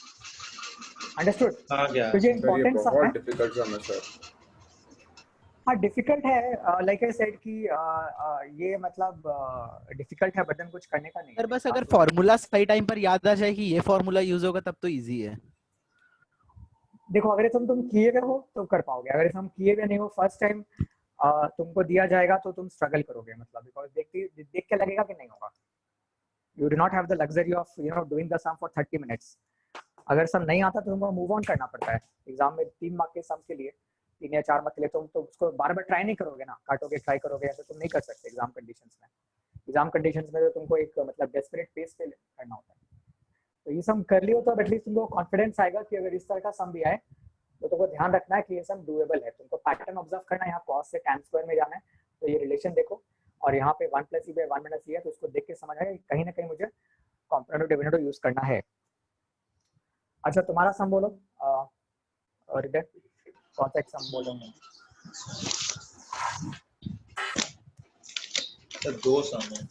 अंडरस्टूड? आ गया। तो ये सर ये इंपॉर्टेंट सम है। बहुत डिफिकल्ट सम है सर। हाँ डिफिकल्ट है, लाइक आई सेड कि ये मतलब डिफिकल्ट है, बटन कुछ करने का नहीं सर है। बस अगर फॉर्मूला सही टाइम पर याद आ जाए कि ये फॉर्मूला यूज होगा तब तो इजी है। देखो अगर तुम किए हुए हो तो कर पाओगे, अगर हम किए हुए नहीं हो फर्स्ट टाइम तुमको दिया जाएगा तो तुम स्ट्रगल करोगे, मतलब बिकॉज देख के लगेगा कि नहीं होगा। You do not have the luxury of doing the sum for 30 minutes. अगर सम नहीं आता तो तुमको मूव ऑन करना पड़ता है। एग्जाम में 3 मार्क के सम के लिए 3 या 4 मार्क के लिए तुम तो उसको बार बार ट्राई नहीं करोगे ना, काटोगे ट्राई करोगे, ऐसे तुम नहीं कर सकते एग्जाम कंडीशंस में। एग्जाम कंडीशंस में तो तुमको एक मतलब डेस्परेट पेस पे करना होता है। तो ये सम कर लियो तो एटलीस्ट तुमको कॉन्फिडेंस आएगा कि अगर इस तरह का सम भी आए तो तुमको ध्यान रखना है कि ये सम डूएबल है। तुमको पैटर्न ऑब्जर्व करना है, यहाँ कॉस से tan स्क्वायर में जाना है, तो ये रिलेशन देखो, और यहाँ पे 1 प्लस ई बाई 1 माइनस ई है, तो उसको देख के समझ आएगा कहीं ना कहीं मुझे कॉम्पोनेंट डिविडेंड यूज करना है। अच्छा तुम्हारा सम बोलो, और इधर कौन सा एक सम बोलो? तो 2 सम है।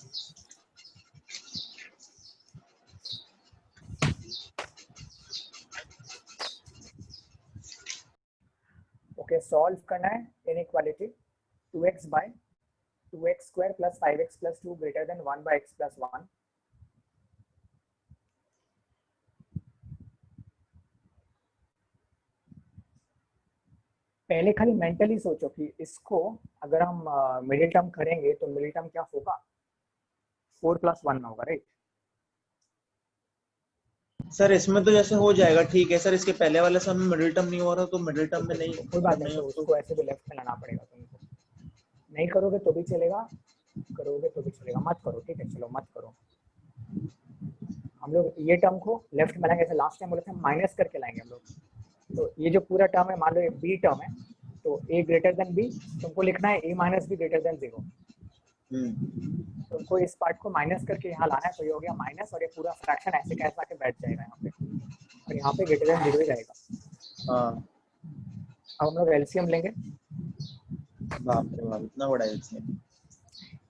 ओके सॉल्व करना है inequality 2x by 2x square plus 5x plus 2 greater than 1 by x plus 1। पहले खाली मेंटली सोचो कि इसको अगर हम मिडिल टर्म करेंगे तो मिडिल टर्म क्या होगा, 4 प्लस 1 में होगा, राइट? सर इसमें तो जैसे हो जाएगा ठीक है सर, इसके पहले वाले सम में मिडिल टर्म नहीं हो रहा तो मिडिल टर्म में नहीं, कोई बात नहीं, उसको ऐसे भी लेफ्ट में लाना पड़ेगा तुमको। नहीं करोगे तो भी चलेगा, करोगे तो भी चलेगा, मत करो ठीक है, चलो मत करो। हम लोग ये टर्म को लेफ्ट में लाएंगे, जैसे लास्ट टाइम बोले थे माइनस करके लाएंगे हम लोग। तो ये जो पूरा टर्म है, मान लो ये बी टर्म है, तो ए ग्रेटर देन बी, तुमको लिखना है ए माइनस बी ग्रेटर देन 0। तुमको इस पार्ट को माइनस करके यहाँ लाना है, तो ये हो गया माइनस, और ये पूरा फ्रैक्शन ऐसे कैसा के बैठ जाएगा यहाँ पे, और यहाँ पे ग्रेटर देन 0 ही रहेगा। हाँ अब हम लोग एलसीएम लेंगे। बाप रे बाप, इतना बड़ा एलसीएम।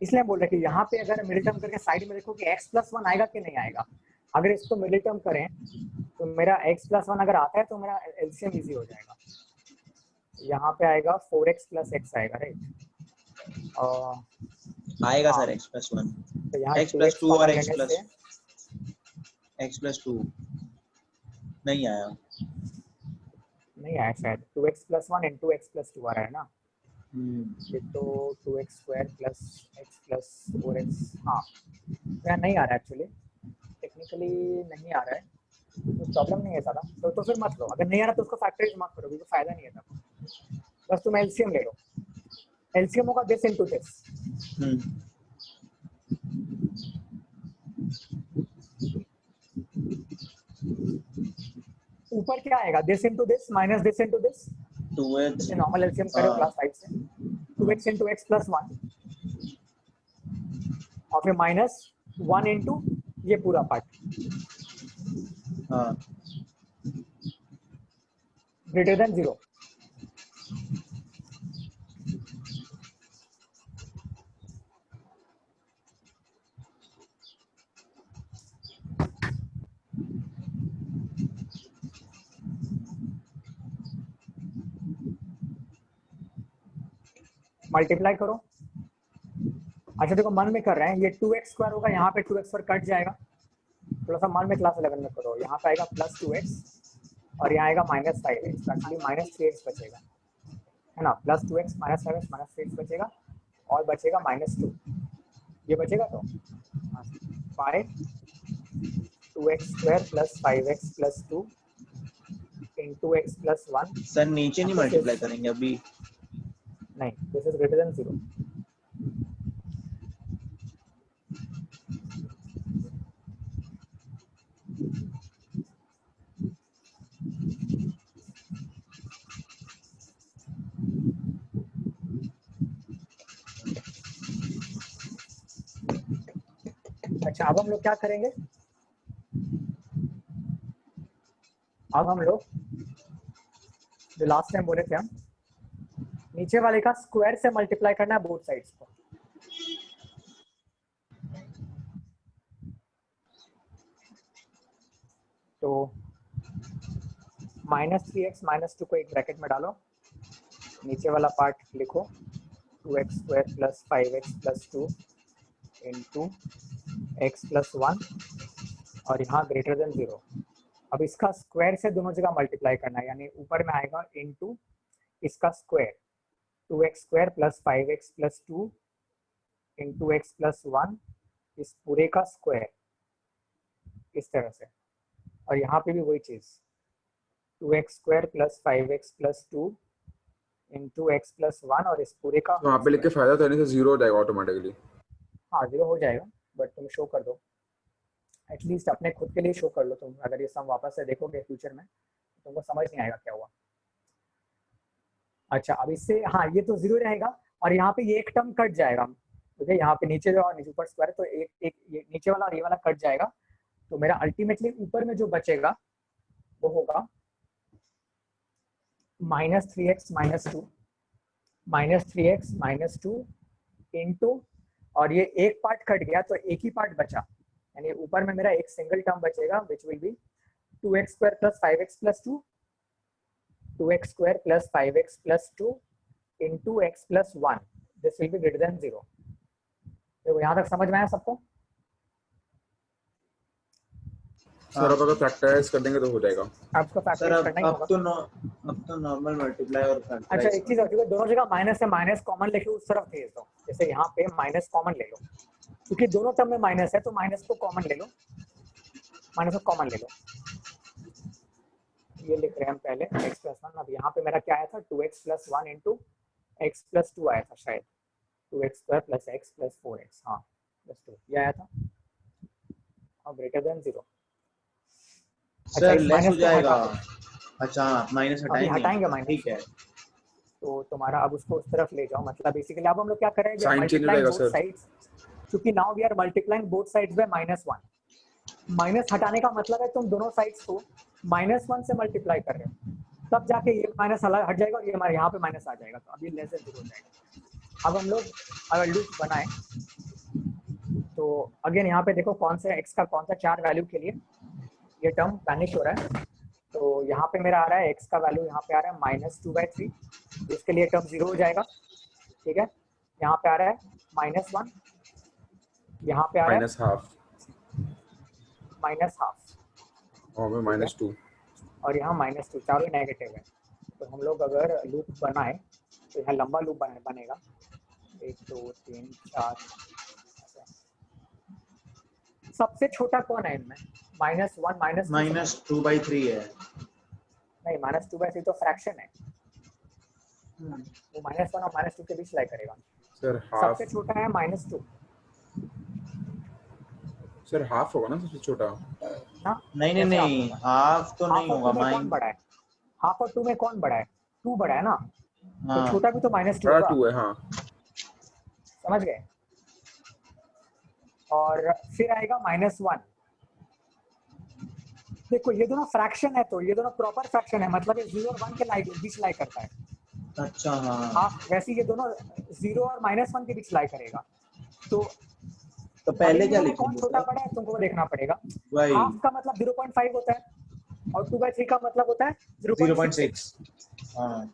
इसलिए बोल रहे कि यहाँ पे अगर मिडिल टर्म करके साइड में देखो कि x+1 आएगा कि नहीं आएगा। अगर इसको मिडिल टर्म करें तो मेरा x+1 अगर आता है तो मेरा एलसीएम इजी हो जाएगा। यहाँ पे आएगा 4x + x आएगा, राइट? और आएगा हाँ, सर x+1 तो यहाँ x+2 और लेने से x+2 नहीं आया। नहीं आया शायद। 2x+1 × x+2 आ रहा है ना, ये तो 2x² + x + 4x। हाँ, यहाँ नहीं आ रहा है एक्चुअली, टेक्निकली नहीं आ रहा है, तो प्रॉब्लम नहीं है ज़्यादा। तो फिर मत लो, अगर नहीं आ रहा तो उसको फैक्टराइज मत करो, क्योंकि फायदा नहीं है तब। बस तुम एलसीएम ले लो। एलसीएम होगा दिस इनटू दिस। ऊपर क्या आएगा? This into this minus this into this. 2x जैसे नॉर्मल एलसीएम करो क्लास 5 से, 2x × x + 1 और फिर -1 इनटू ये पूरा पार्ट हाँ ग्रेटर देन 0। मल्टीप्लाई करो। अच्छा देखो, मन में कर रहे हैं, ये 2x² होगा, यहाँ पे 2x² कट जाएगा। थोड़ा सा मन में क्लास 11 में करो। यहाँ पे आएगा +2x और यहाँ आएगा -5x, एक्चुअली -3x बचेगा, है ना? +2x -5x -3x बचेगा और बचेगा -2, ये बचेगा तो 2x² + 5x + 2 × x + 1। सर नीचे नहीं मल्टीप्लाई करेंगे अभी? नहीं, दिस इज ग्रेटर देन 0। अच्छा, अब हम लोग क्या करेंगे? अब हम लोग जो लास्ट टाइम बोले थे, हम नीचे वाले का स्क्वायर से मल्टीप्लाई करना है बोथ साइड्स को। तो -3x -2 को एक ब्रैकेट में डालो, नीचे वाला पार्ट लिखो 2x² + 5x + 2 × x + 1 और यहाँ ग्रेटर देन 0। अब इसका स्क्वायर से दोनों जगह मल्टीप्लाई करना है, यानी ऊपर में आएगा इनटू इसका स्क्वायर 2x² + 5x + 2 × x + 1, इस पूरे का स्क्वायर इस तरह से। और यहाँ पे भी वही चीज़ 2x² + 5x + 2 × x + 1 और इस पूरे का। तो वहाँ पे लिख के फायदा तो नहीं, 0 हो जाएगा ऑटोमेटिकली। हाँ 0 हो जाएगा, बट तुम शो कर दो, एटलीस्ट अपने खुद के लिए शो कर लो। तुम अगर ये सम वापस से देखोगे फ्यूचर में तो तुमको समझ नहीं आएगा क्या हुआ। अच्छा, अब इससे हाँ ये तो 0 रहेगा और यहाँ पे ये एक टर्म कट जाएगा, ठीक है? यहाँ पे नीचे जो और नीचे ऊपर स्क्वायर, तो एक ये नीचे वाला और ये वाला कट जाएगा, तो मेरा अल्टीमेटली ऊपर में जो बचेगा वो होगा -3x -2 -3x -2 इनटू, और ये एक पार्ट कट गया तो एक ही पार्ट बचा, यानी ऊपर में मेरा एक सिंगल टर्म बचेगा which will be 2x² + 5x + 2 2x² + 5x + 2 × x + 1, this will be greater then 0। देखो यहाँ तक समझ में आया सबको? सर अब अगर फैक्टराइज कर देंगे तो हो जाएगा। आपको सर फैक्टराइज करना ही होगा। अब तो नॉर्मल मल्टीप्लाई और अच्छा, फैक्टराइज। एक चीज होती है, दोनों जगह माइनस से माइनस कॉमन लेके उस तरफ भेज दो। जैसे यहाँ पे माइनस कॉमन ले लो, क्योंकि दोनों टर्म में माइनस है, तो माइनस को कॉमन ले लो, माइनस को कॉमन ले लो। ये लिख रहे हैं हम पहले x + 1। अब यहाँ पे मेरा क्या आया था? 2x + 1 × x + 2 आया था शायद, 2x² + x + 4x, हाँ +2 ये आया था, और ग्रेटर देन 0। सर लेस हो जाएगा। अच्छा माइनस हटाएंगे माइनस, ठीक है। तो तुम्हारा अब उसको उस तरफ ले जाओ। मतलब बेसिकली अब हम लोग क्या करेंगे? साइन चेंज हो मल्टीप्लाइंग जाएगा बोथ सर। साइड्स, क्योंकि now we are multiplying both sides by -1। Minus हटाने का मतलब है तुम दोनों साइड्स को -1 से मल्टीप्लाई कर रहे हो, तब जाके ये माइनस हट जाएगा और ये हमारे यहाँ पे माइनस आ जाएगा, तो अभी लेस देन 0 हो जाएगा। अब हम लोग अगर लूप बनाए तो अगेन यहाँ पे देखो कौन सा x का कौन सा 4 वैल्यू के लिए ये टर्म वैनिश हो रहा है। तो यहाँ पे मेरा आ रहा है x का वैल्यू यहाँ पे आ रहा है -2/3, इसके लिए टर्म 0 हो जाएगा, ठीक है। यहाँ पे आ रहा है -1, यहाँ पे आ रहा है -हाफ और में -2 और यहाँ -2, चारों नेगेटिव है। तो हम लोग अगर लूप बनाए तो यहाँ लंबा लूप बनेगा 1 2 3 4। सबसे छोटा कौन है इनमें? -1 -2/3 है। नहीं, -2/3 तो फ्रैक्शन है, वो -1 और -2 के बीच लाई करेगा। सर हाफ, सबसे छोटा है -2 सर हाफ होगा ना सबसे छोटा। ना? नहीं हाफ तो नहीं होगा। कौन बड़ा है? हाफ और 2 में कौन बड़ा है? 2 बड़ा है ना, तो हाँ छोटा भी तो -2 बड़ा होगा, 2 है। हाँ समझ गए। और फिर आएगा -1। देखो ये दोनों फ्रैक्शन है, तो ये दोनों प्रॉपर फ्रैक्शन है, मतलब ये 0 और 1 के बीच लाई करता है। अच्छा हाँ हाफ वैसे ये दोनों 0 और -1 के बीच लाई करेगा। तो पहले क्या कौन लिखेंगे छोटा सर? बड़ा है तुमको देखना पड़ेगा। वही हाफ का मतलब 0.5 होता है और 2/3 का मतलब होता है 0.6। 0.6। हाँ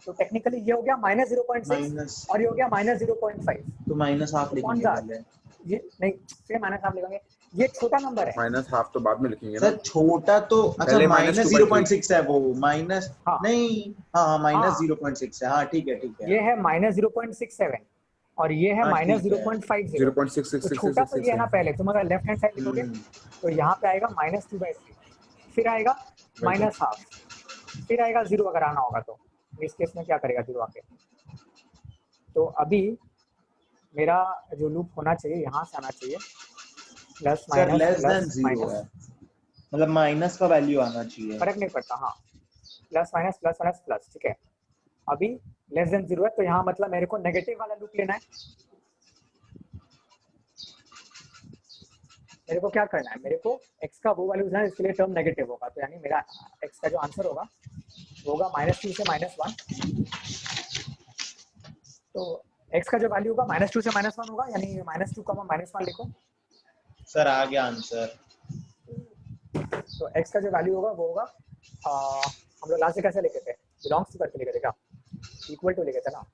तो टेक्निकली ये हो गया -0.6 माइनस, और ये हो गया -0.5। तो -हाफ लिखेंगे सा? पहले। ये नहीं, फिर -हाफ लिखेंगे, ये छोटा नंबर है। -हाफ तो बाद में लिखेंगे ना। सर छोटा तो अच्छा पहले -0.6 है वो माइनस। हाँ। नहीं हाँ -0.6 है। हाँ ठीक है ये है -0.67 और ये है हाँ, ठीक है। -0.50। 0.666 तो छोटा तो ये है ना, पहले तुम अगर लेफ्ट हैंड साइड लिखोगे तो यहाँ पे आएगा -2/3, फिर आएगा -हाफ, फिर आएगा 0 अगर आना होगा तो। इस केस में क्या करेगा 0 आके? तो अभी मेरा जो लूप होना चाहिए यहाँ से आना चाहिए plus sir minus less than plus 0 minus, है, मतलब माइनस का वैल्यू आना चाहिए। फर्क नहीं पड़ता। हाँ, plus minus plus minus plus, ठीक है। अभी लेस देन 0 है, तो यहाँ मतलब मेरे को नेगेटिव वाला लूप लेना है। मेरे को क्या करना है? मेरे को x का वो वैल्यू लेना है इसके लिए टर्म नेगेटिव होगा, तो यानी मेरा x का जो आंसर होगा वो होगा -2 से -1। तो x का जो वैल्यू होगा -2 से -1 होगा, यानी -2, -1 लिखो। सर आ गया आंसर। तो x का जो वैल्यू होगा वो होगा हम लोग लास्ट से कैसे लिखे थे? बिलोंग्स टू करके लिखे थे क्या? इक्वल टू लिखे थे ना,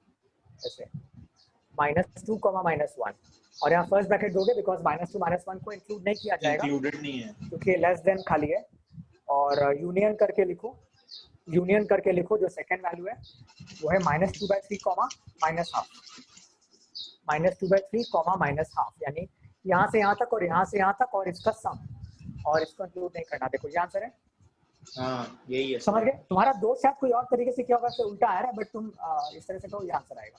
ऐसे -2, -1। और यहाँ फर्स्ट ब्रैकेट दोगे बिकॉज -2 -1 को इंक्लूड नहीं किया जाएगा, इंक्लूडेड नहीं है क्योंकि लेस देन खाली है। और यूनियन करके लिखो, यूनियन करके लिखो जो सेकंड वैल्यू है वो है -2/3, -हाफ, -2/3, -हाफ, यानी यहाँ से यहाँ तक और यहाँ से यहाँ तक और इसका सम, और इसको इंक्लूड नहीं करना। देखो ये आंसर है, हाँ यही है। समझ गए? तुम्हारा दोस्त शायद कोई और तरीके से क्या होगा, उल्टा आ रहा है, बट तुम इस तरह से कहो ये आंसर आएगा।